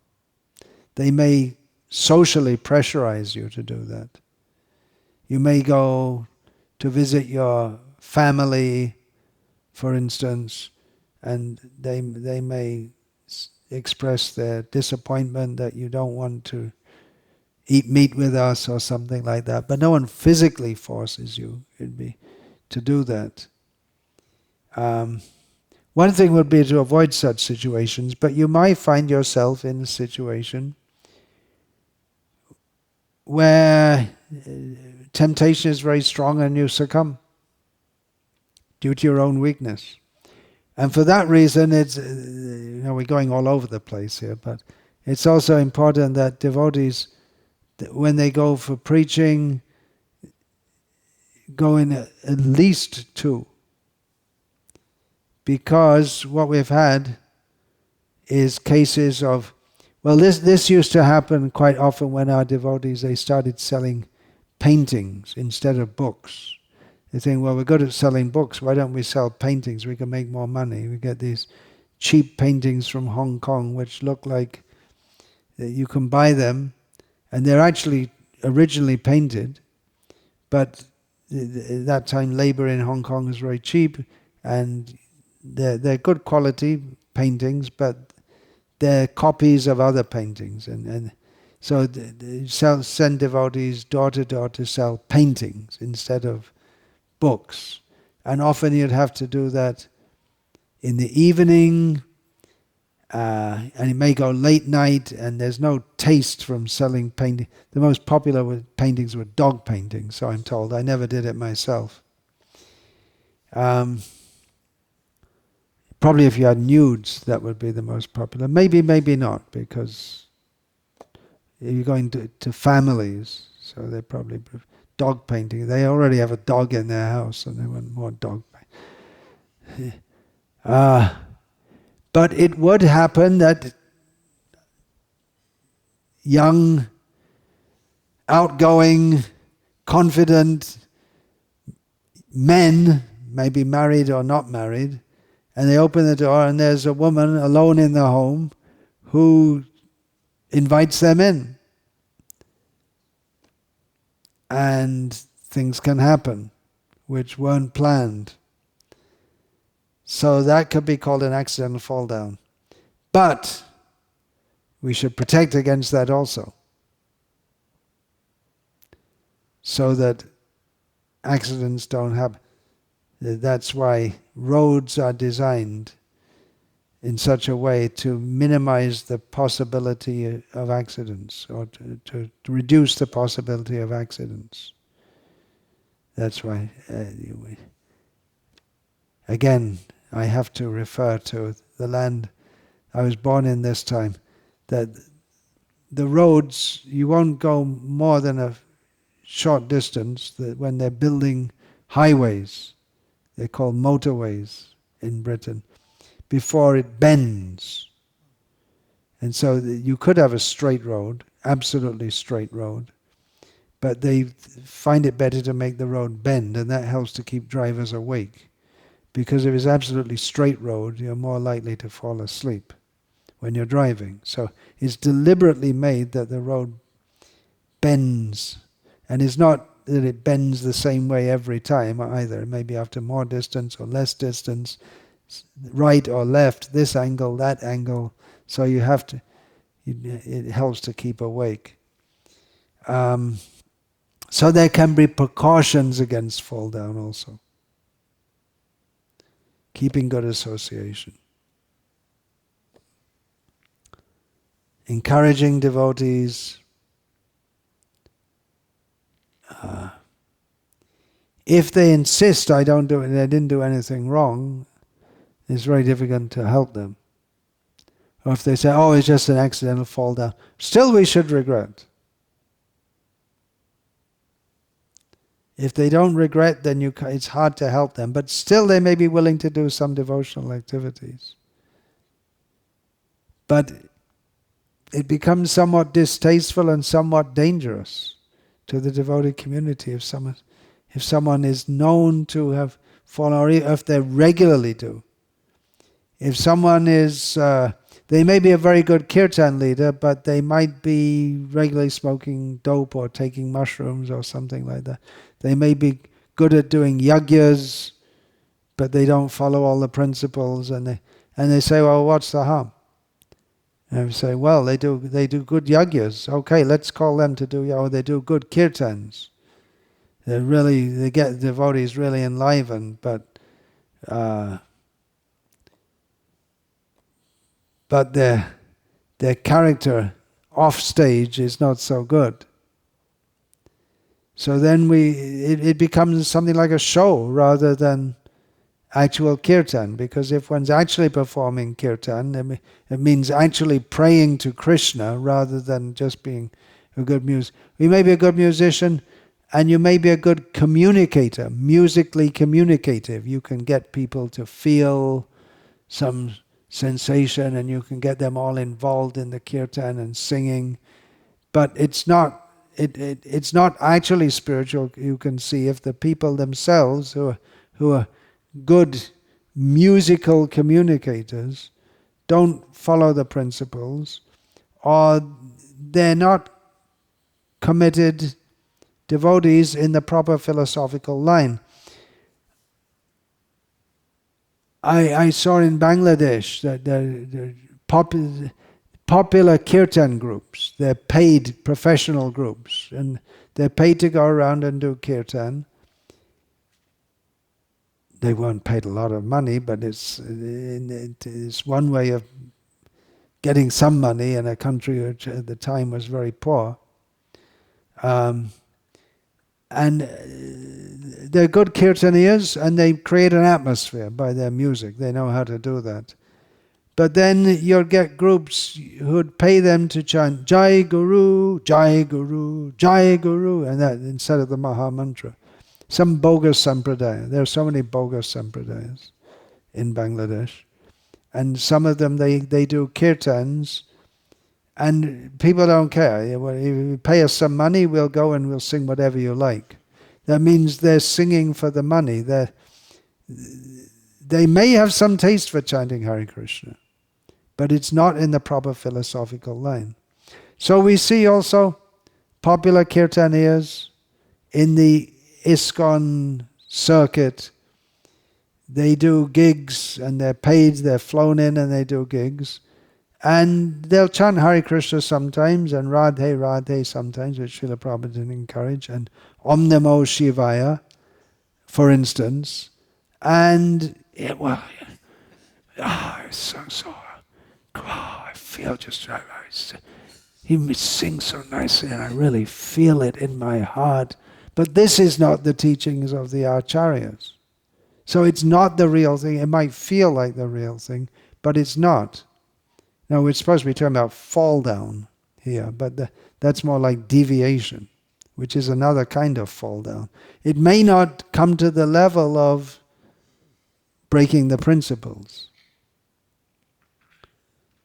They may socially pressurize you to do that. You may go to visit your family, for instance, and they may express their disappointment that you don't want to eat meat with us or something like that. But no one physically forces you to do that. One thing would be to avoid such situations, but you might find yourself in a situation where temptation is very strong and you succumb due to your own weakness. And for that reason, it's, we're going all over the place here, but it's also important that devotees, when they go for preaching, go in at least two. Because what we've had is cases of, well, this used to happen quite often when our devotees, they started selling paintings instead of books. They think, well, we're good at selling books, why don't we sell paintings? We can make more money. We get these cheap paintings from Hong Kong which look like you can buy them, and they're actually originally painted, but at that time labor in Hong Kong was very cheap, and they're good quality paintings, but they're copies of other paintings, and so send devotees door to door to sell paintings instead of books. And often you'd have to do that in the evening, and it may go late night, and there's no taste from selling painting. The most popular paintings were dog paintings, so I'm told. I never did it myself. Probably if you had nudes, that would be the most popular. Maybe, maybe not, because you're going to families, so they probably dog painting. They already have a dog in their house, and they want more dog painting. But it would happen that young, outgoing, confident men, maybe married or not married, and they open the door and there's a woman alone in the home who invites them in. And things can happen which weren't planned. So that could be called an accidental fall down. But we should protect against that also, so that accidents don't happen. That's why roads are designed in such a way to minimize the possibility of accidents, or to reduce the possibility of accidents. That's why, again, I have to refer to the land I was born in this time, that the roads, you won't go more than a short distance when they're building highways. They're called motorways in Britain, before it bends. And so you could have a straight road, absolutely straight road, but they find it better to make the road bend, and that helps to keep drivers awake. Because if it's absolutely straight road, you're more likely to fall asleep when you're driving. So it's deliberately made that the road bends, and it's not that it bends the same way every time either. Maybe after more distance or less distance, right or left, this angle, that angle. So you have to, it helps to keep awake. So So there can be precautions against fall down also. Keeping good association. Encouraging devotees. If they insist, I don't do it, they didn't do anything wrong, it's very difficult to help them. Or if they say, oh, it's just an accidental fall down, still we should regret. If they don't regret, then it's hard to help them. But still they may be willing to do some devotional activities. But it becomes somewhat distasteful and somewhat dangerous to the devotee community if someone is known to have fallen, or if they regularly do. If someone is, they may be a very good kirtan leader, but they might be regularly smoking dope or taking mushrooms or something like that. They may be good at doing yagyas, but they don't follow all the principles, and they say, well, what's the harm? And we say, well, they do good yagyas. Okay, let's call them to do, or they do good kirtans. They get devotees really enlivened, but their character off stage is not so good. So then it becomes something like a show rather than actual kirtan, because if one's actually performing kirtan, it means actually praying to Krishna rather than just being a good musician. You may be a good musician, and you may be a good communicator, musically communicative. You can get people to feel some sensation, and you can get them all involved in the kirtan and singing. But it's not actually spiritual. You can see if the people themselves who are good musical communicators don't follow the principles, or they're not committed devotees in the proper philosophical line. I saw in Bangladesh that the popular kirtan groups, they're paid professional groups, and they're paid to go around and do kirtan. They weren't paid a lot of money, but it's one way of getting some money in a country which at the time was very poor. And they're good kirtaniers, and they create an atmosphere by their music. They know how to do that. But then you'll get groups who'd pay them to chant Jai Guru, Jai Guru, Jai Guru, and that instead of the Maha Mantra. Some bogus sampradaya. There are so many bogus sampradayas in Bangladesh. And some of them, they do kirtans, and people don't care. If you pay us some money, we'll go and we'll sing whatever you like. That means they're singing for the money. They may have some taste for chanting Hare Krishna, but it's not in the proper philosophical line. So we see also popular kirtaniers in the ISKCON circuit. They do gigs, and they're paid, they're flown in, and they do gigs. And they'll chant Hare Krishna sometimes, and Radhe Radhe sometimes, which Srila Prabhupada didn't encourage, and Om Namo Shivaya, for instance. And I feel just right. He sings so nicely, and I really feel it in my heart. But this is not the teachings of the Acharyas. So it's not the real thing. It might feel like the real thing, but it's not. Now, we're supposed to be talking about fall down here, but that's more like deviation, which is another kind of fall down. It may not come to the level of breaking the principles.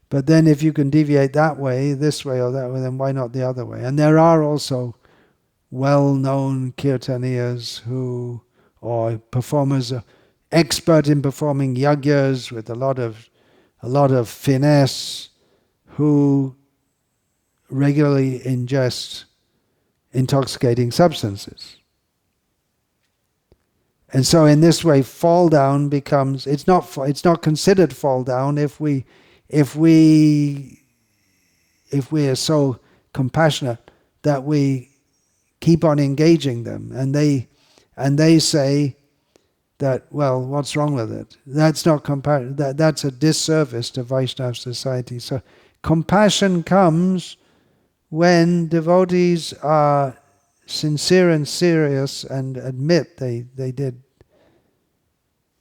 But then if you can deviate that way, this way or that way, then why not the other way? And there are also well-known kirtanias or performers, expert in performing yagyas with a lot of finesse, who regularly ingest intoxicating substances. And so in this way, fall down becomes, it's not considered fall down if we are so compassionate that we keep on engaging them, and they say that, well, what's wrong with it? That's not compassion. That's a disservice to Vaishnava society. So compassion comes when devotees are sincere and serious and admit they did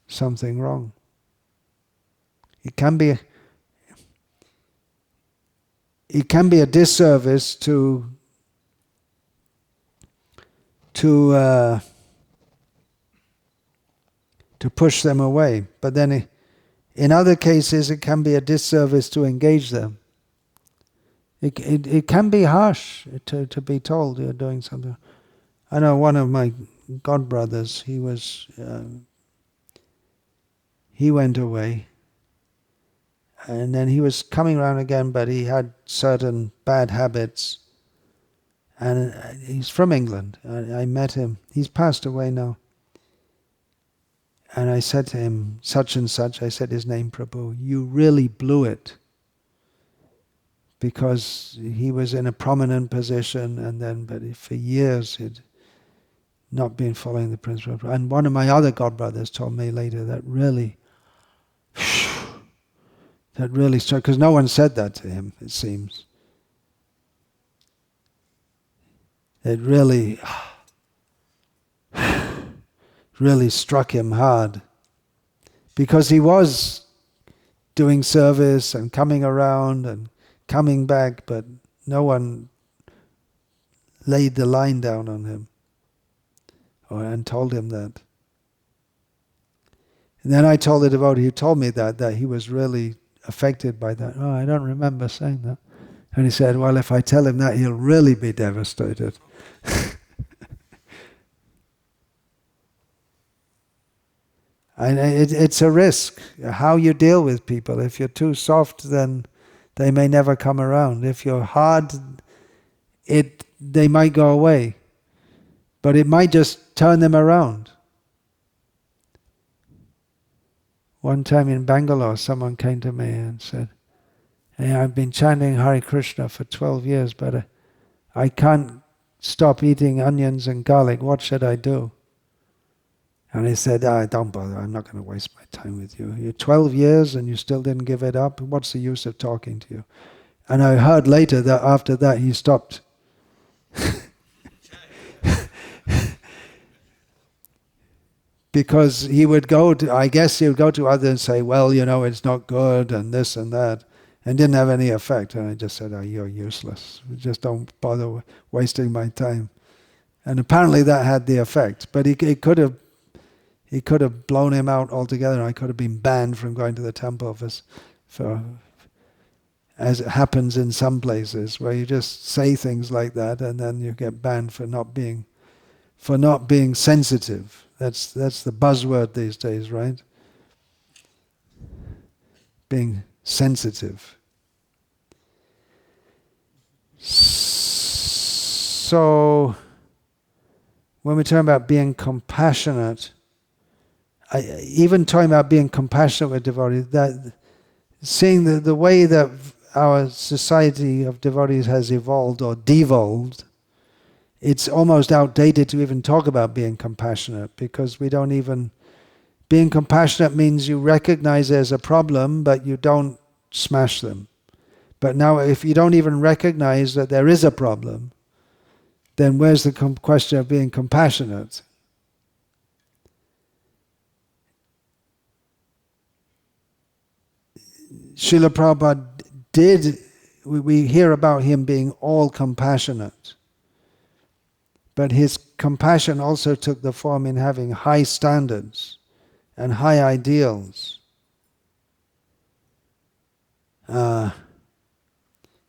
something wrong. It can be a disservice to push them away, but then in other cases it can be a disservice to engage them. It can be harsh to be told you're doing something. I know one of my godbrothers, he went away, and then he was coming around again, but he had certain bad habits, and he's from England. I met him. He's passed away now. And I said to him, such and such, I said his name, Prabhu, you really blew it. Because he was in a prominent position, but for years he'd not been following the principle. And one of my other godbrothers told me later that really struck, because no one said that to him, it seems. It really struck him hard, because he was doing service and coming around and coming back, but no one laid the line down on him and told him that. And then I told the devotee who told me that he was really affected by that. Oh, I don't remember saying that. And he said, well, if I tell him that, he'll really be devastated. And it's a risk, how you deal with people. If you're too soft, then they may never come around. If you're hard, they might go away. But it might just turn them around. One time in Bangalore, someone came to me and said, hey, I've been chanting Hare Krishna for 12 years, but I can't stop eating onions and garlic. What should I do? And he said, don't bother, I'm not going to waste my time with you. You're 12 years and you still didn't give it up. What's the use of talking to you? And I heard later that after that he stopped. Because he would go to others and say, well, it's not good and this and that. And didn't have any effect. And I just said, you're useless. Just don't bother wasting my time. And apparently that had the effect. But he could have blown him out altogether. I could have been banned from going to the temple as it happens in some places, where you just say things like that and then you get banned for not being sensitive. That's the buzzword these days, right? Being sensitive. So when we're talking about being compassionate, even talking about being compassionate with devotees, that seeing the way that our society of devotees has evolved or devolved, it's almost outdated to even talk about being compassionate, because being compassionate means you recognize there's a problem, but you don't smash them. But now if you don't even recognize that there is a problem, then where's the question of being compassionate? Srila Prabhupada we hear about him being all compassionate. But his compassion also took the form in having high standards and high ideals.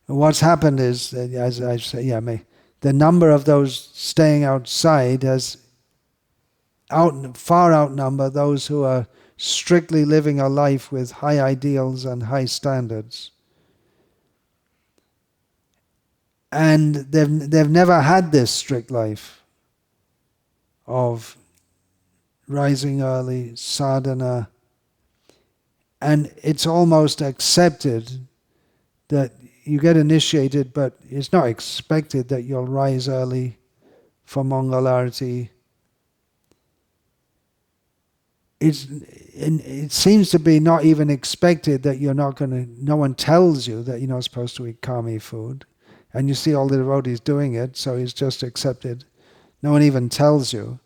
What's happened is, as I say, the number of those staying outside has far outnumber those who are strictly living a life with high ideals and high standards. And they've never had this strict life of rising early, sadhana, and it's almost accepted that you get initiated, but it's not expected that you'll rise early for Mangalarti. It seems to be not even expected that you're not going to, no one tells you that you're not supposed to eat kami food. And you see all the devotees doing it, so it's just accepted. No one even tells you.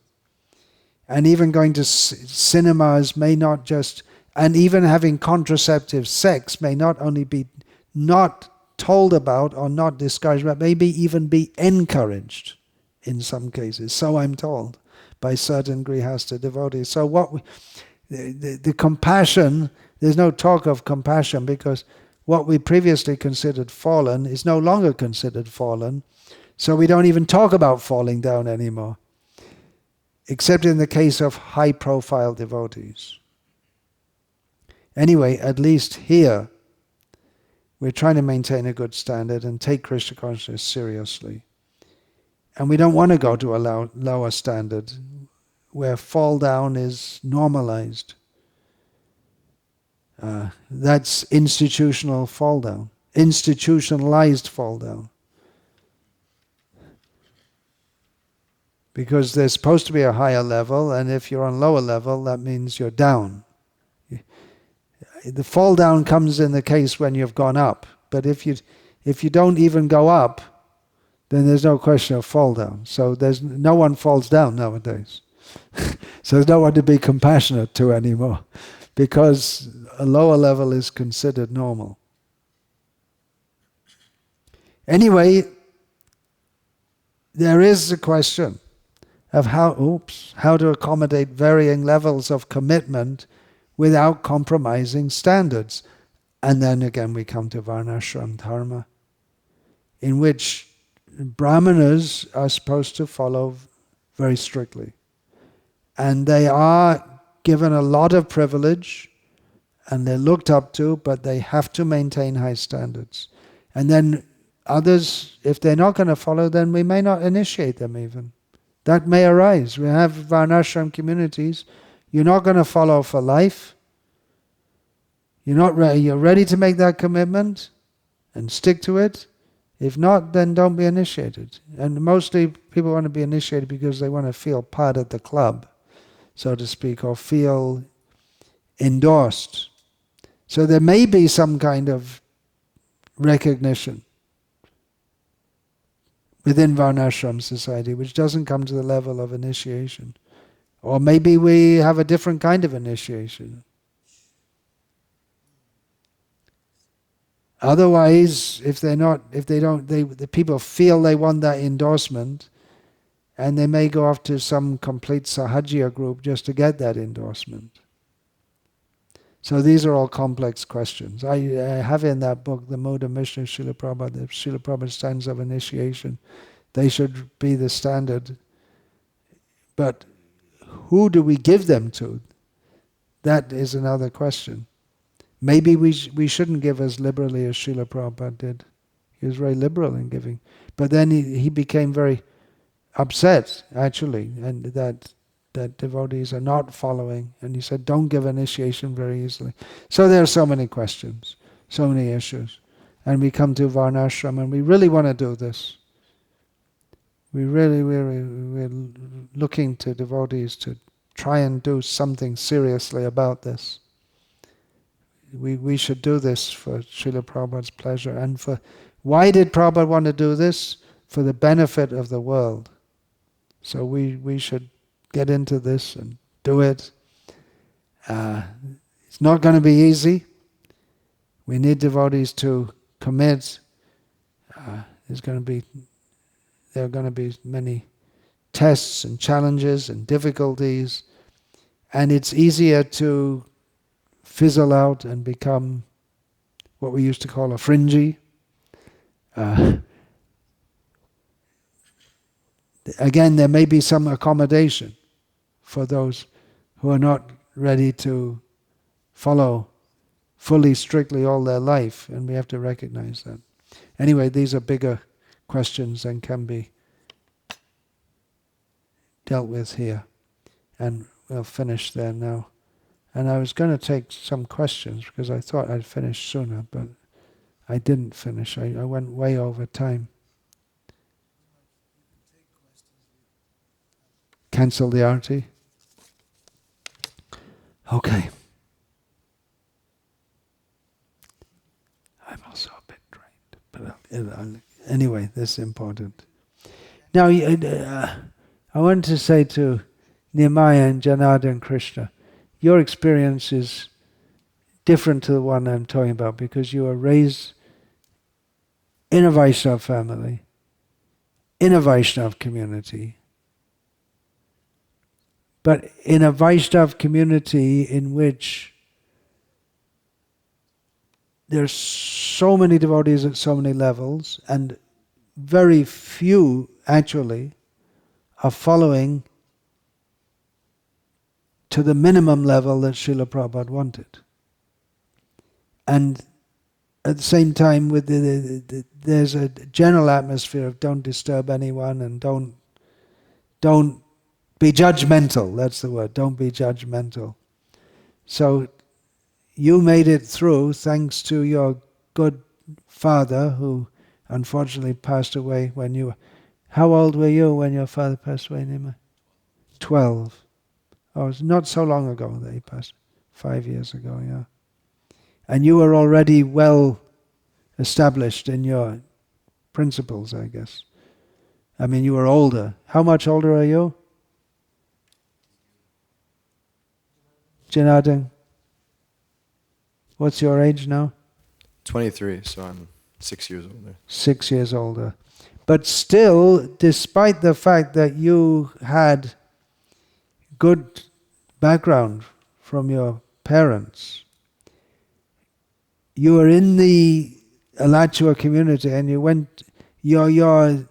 And even going to cinemas may not just, and even having contraceptive sex may not only be not told about or not discouraged, but maybe even be encouraged in some cases. So I'm told by certain grihasta devotees. So the compassion, there's no talk of compassion because what we previously considered fallen is no longer considered fallen. So we don't even talk about falling down anymore, except in the case of high-profile devotees. Anyway, at least here, we're trying to maintain a good standard and take Krishna consciousness seriously. And we don't want to go to a lower standard where fall down is normalized. That's institutional fall down, institutionalized fall down. Because there's supposed to be a higher level, and if you're on lower level, that means you're down. The fall down comes in the case when you've gone up. But if you don't even go up, then there's no question of fall down. So no one falls down nowadays. So there's no one to be compassionate to anymore, because a lower level is considered normal. Anyway, there is a question of how to accommodate varying levels of commitment without compromising standards. And then again we come to Varnashram Dharma, in which Brahmanas are supposed to follow very strictly. And they are given a lot of privilege, and they're looked up to, but they have to maintain high standards. And then others, if they're not going to follow, then we may not initiate them even. That may arise. We have Varnashram communities. You're not going to follow for life. You're not ready. You're ready to make that commitment and stick to it. If not, then don't be initiated. And mostly people want to be initiated because they want to feel part of the club, so to speak, or feel endorsed. So there may be some kind of recognition within Varnashram society, which doesn't come to the level of initiation. Or maybe we have a different kind of initiation. Otherwise, the people feel they want that endorsement, and they may go off to some complete Sahajya group just to get that endorsement. So these are all complex questions. I have in that book, the Moda Mission of Srila Prabhupada, the Srila Prabhupada standards of initiation. They should be the standard. But who do we give them to? That is another question. Maybe we shouldn't give as liberally as Srila Prabhupada did. He was very liberal in giving. But then he became very upset, actually, and that devotees are not following. And he said, don't give initiation very easily. So there are so many questions, so many issues. And we come to Varnashram, and we really want to do this. We're looking to devotees to try and do something seriously about this. We should do this for Srila Prabhupada's pleasure. And why did Prabhupada want to do this? For the benefit of the world. So we should get into this and do it. It's not going to be easy. We need devotees to commit. There are going to be many tests and challenges and difficulties, and it's easier to fizzle out and become what we used to call a fringy. Again, there may be some accommodation for those who are not ready to follow fully, strictly all their life, and we have to recognize that. Anyway, these are bigger questions than can be dealt with here. And we'll finish there now. And I was going to take some questions because I thought I'd finish sooner, but I didn't finish. I went way over time. cancel the arati? Okay. I'm also a bit drained, but anyway, this is important. Now, I want to say to Nehemiah and Janardhan and Krishna, your experience is different to the one I'm talking about because you were raised in a Vaishnava family, in a Vaishnava community, but in a Vaishnava community in which there's so many devotees at so many levels, and very few actually are following to the minimum level that Srila Prabhupada wanted. And at the same time, with there's a general atmosphere of don't disturb anyone and don't be judgmental. That's the word. Don't be judgmental. So you made it through thanks to your good father, who unfortunately passed away when you. How old were you when your father passed away, Nima? 12. Oh, it was not so long ago that he passed. 5 years ago, yeah. And you were already well established in your principles, I guess. I mean, you were older. How much older are you? Janardhan? What's your age now? 23, so I'm 6 years older. 6 years older. But still, despite the fact that you had good background from your parents, you were in the Alachua community and you went, your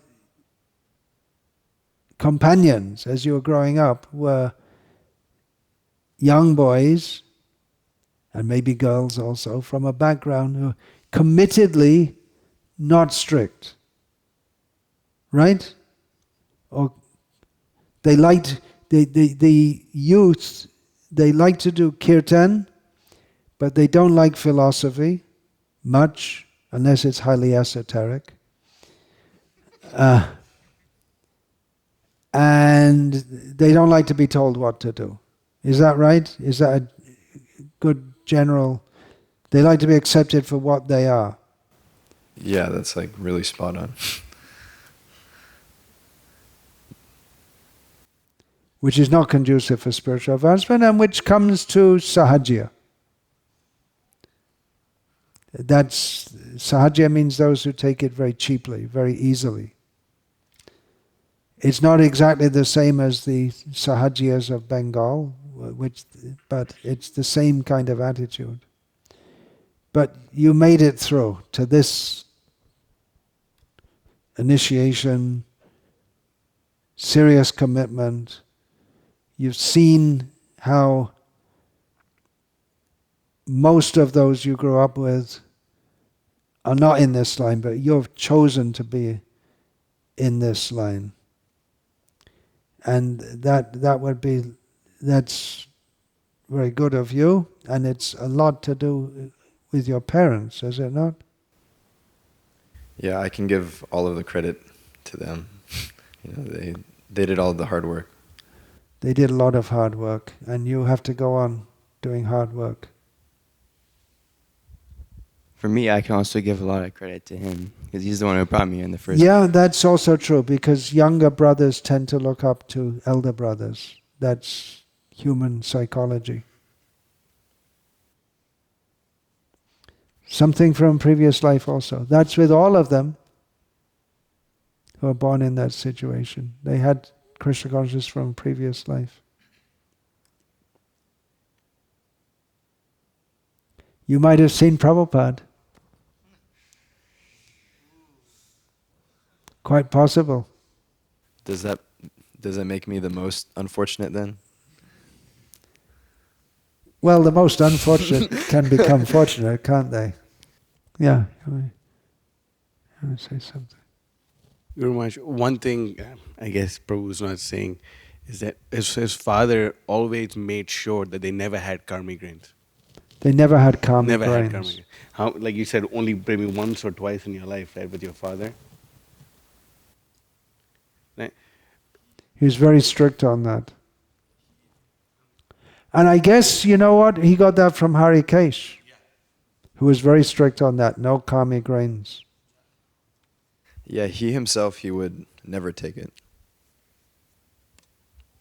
companions as you were growing up were young boys, and maybe girls also, from a background who committedly not strict. Right? Or they liked, the youth, they like to do kirtan, but they don't like philosophy much, unless it's highly esoteric. And they don't like to be told what to do. Is that right? Is that a good general? They like to be accepted for what they are. Yeah, that's like really spot on. Which is not conducive for spiritual advancement, and which comes to sahajya. That's sahajya means those who take it very cheaply, very easily. It's not exactly the same as the sahajyas of Bengal, but it's the same kind of attitude. But you made it through to this initiation, serious commitment. You've seen how most of those you grew up with are not in this line, but you've chosen to be in this line. And that's very good of you, and it's a lot to do with your parents, is it not? Yeah, I can give all of the credit to them. They did all the hard work. They did a lot of hard work, and you have to go on doing hard work. For me, I can also give a lot of credit to him, because he's the one who brought me in the first. Yeah, that's also true, because younger brothers tend to look up to elder brothers. That's human psychology. Something from previous life also. That's with all of them who are born in that situation. They had Krishna consciousness from previous life. You might have seen Prabhupada. Quite possible. Does that make me the most unfortunate then? Well, the most unfortunate can become fortunate, can't they? Yeah. I want to say something. Guru Maharaj, one thing I guess Prabhu's not saying is that his father always made sure that they never had karmic grains. They never had karmic Never grains. had karmic grains. How, like you said, only maybe once or twice in your life, right, with your father. Right? He was very strict on that. And I guess, you know what? He got that from Harikesh, who was very strict on that. No karmic grains. Yeah, he himself, he would never take it.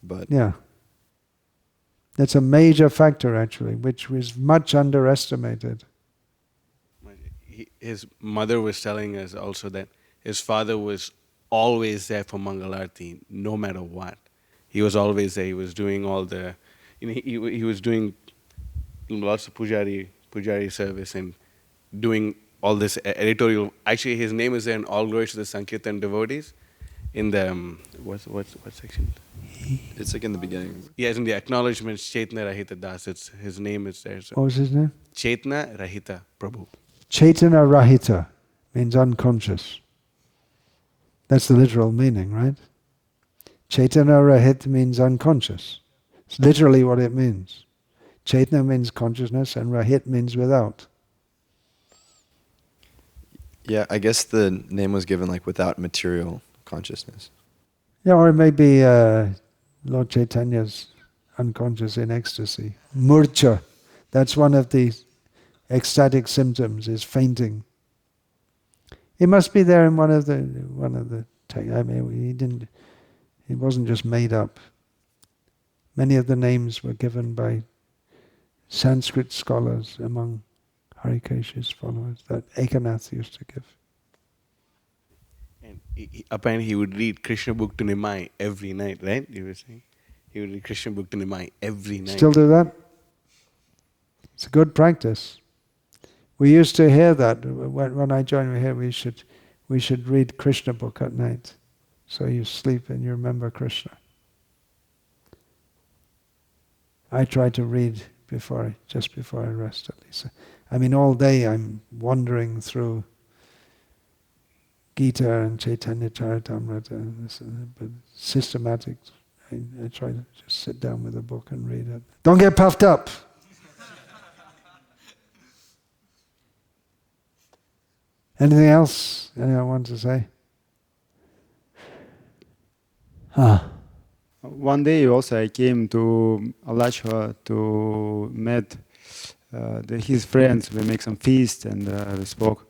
But Yeah. That's a major factor, actually, which was much underestimated. His mother was telling us also that his father was always there for Mangalarti, no matter what. He was always there. He was doing all the, he was doing lots of pujari service and doing all this editorial. Actually, his name is there in All Glories to the Sankirtan devotees. In the what section? it's like in the beginning. Yes, in the acknowledgements, Chaitanya Rahita Das. It's his name is there. So What was his name? Chaitanya Rahita Prabhu. Caitanya-caritamrta means unconscious. That's the literal meaning, right? Caitanya-rahit means unconscious. It's literally what it means. Chaitanya means consciousness and rahit means without. Yeah, I guess the name was given like without material consciousness. Yeah, or it may be Lord Chaitanya's unconscious in ecstasy. Murcha, that's one of the ecstatic symptoms, is fainting. It must be there in one of the. I mean, it wasn't just made up. Many of the names were given by Sanskrit scholars among Harikesha's followers that Ekanath used to give. And apparently he would read Krishna book to Nimai every night, right? You were saying? He would read Krishna book to Nimai every night. Still do that? It's a good practice. We used to hear that when I joined here. We should read Krishna book at night, so you sleep and you remember Krishna. I try to read just before I rest at least. I mean, all day I'm wandering through Gita and Caitanya-caritamrta, but systematic. I try to just sit down with a book and read it. Don't get puffed up. Anything else anyone want to say? One day also I came to Alachua to meet his friends. We make some feast and we spoke.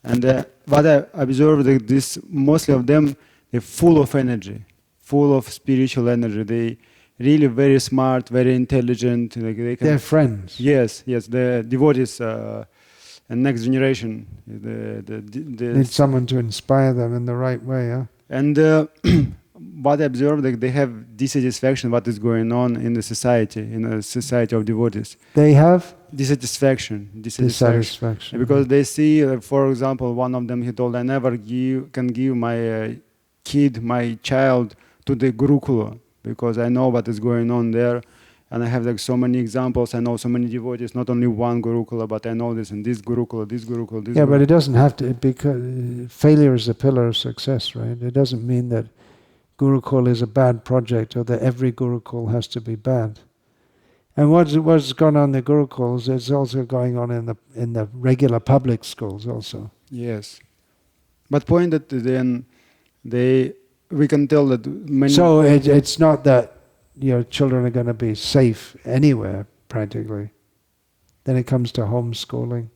And what I observed that this mostly of them, they're full of energy, full of spiritual energy. They really very smart, very intelligent. They're friends. Yes, the devotees and next generation. Need someone to inspire them in the right way, huh? And what I observed, they have dissatisfaction what is going on in the society, of devotees. They have dissatisfaction. Because they see, for example, one of them, he told, I never can give my kid, my child, to the Gurukula, because I know what is going on there. And I have like so many examples. I know so many devotees, not only one Gurukula, but I know this and this Gurukula, this Gurukula, this. Yeah, but it doesn't have to, because failure is a pillar of success, right? It doesn't mean that Gurukul is a bad project or that every Gurukul has to be bad. And what's gone on in the Gurukuls is also going on in the regular public schools also. Yes. But point that then we can tell that many. So it's not that your children are going to be safe anywhere, practically. Then it comes to homeschooling.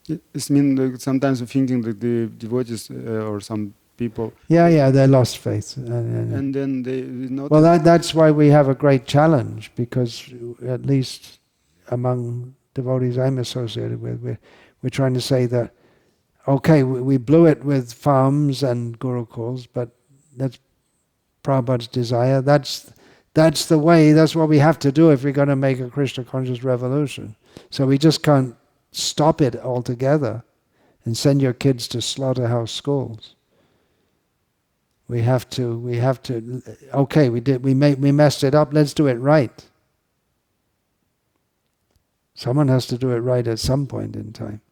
It means sometimes thinking that the devotees or some people. Yeah, they lost faith. And then they not. Well, that's why we have a great challenge, because at least among devotees I'm associated with, we're trying to say that, okay, we blew it with farms and gurukuls, but that's Prabhupada's desire. That's the way, that's what we have to do if we're going to make a Krishna conscious revolution. So we just can't stop it altogether and send your kids to slaughterhouse schools. We have to, okay, we messed it up, let's do it right. Someone has to do it right at some point in time.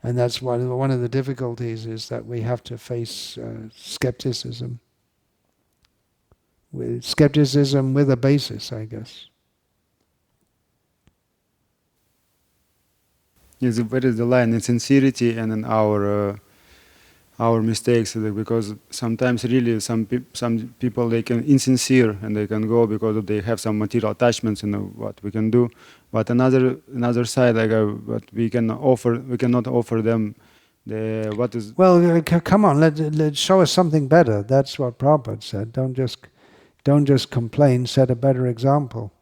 And that's one of the difficulties, is that we have to face skepticism. Skepticism with a basis, I guess. Yes, where is the line in sincerity and in our our mistakes, because sometimes really some people, they can insincere and they can go because they have some material attachments, what we can do. But another side, what we cannot offer them the what is. Well, come on, let show us something better. That's what Prabhupada said. Don't just complain. Set a better example.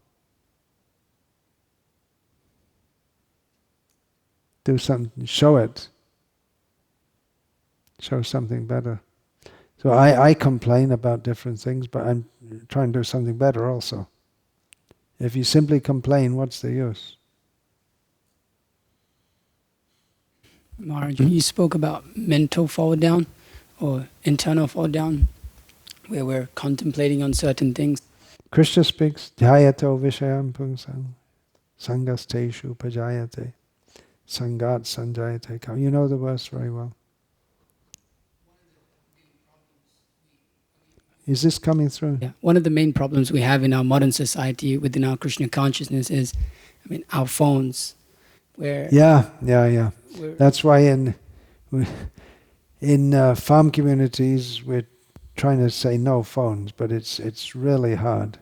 Do something. Show it. Show something better. So I complain about different things, but I'm trying to do something better also. If you simply complain, what's the use? Maharaj, you spoke about mental fall down or internal fall down, where we're contemplating on certain things. Krishna speaks, Dhyato Vishayam Pungsam Sangasteshu Pajayate Sangat Sanjayate. You know the verse very well. Is this coming through? Yeah. One of the main problems we have in our modern society within our Krishna consciousness is, our phones, where Yeah. That's why in farm communities we're trying to say no phones, but it's really hard.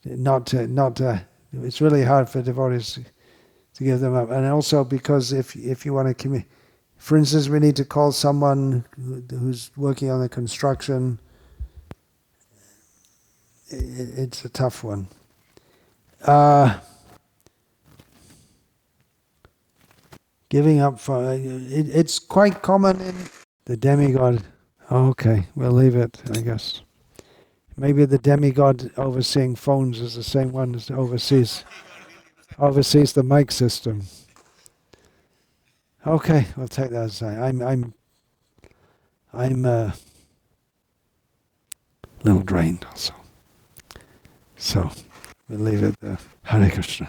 It's really hard for devotees to give them up, and also because if you want to communicate. For instance, we need to call someone who's working on the construction. It's a tough one. Giving up for it's quite common in the demigod. Okay, we'll leave it, I guess. Maybe the demigod overseeing phones is the same one as oversees the mic system. Okay, we'll take that as I'm a little drained also. So we'll leave it there. Hare Krishna.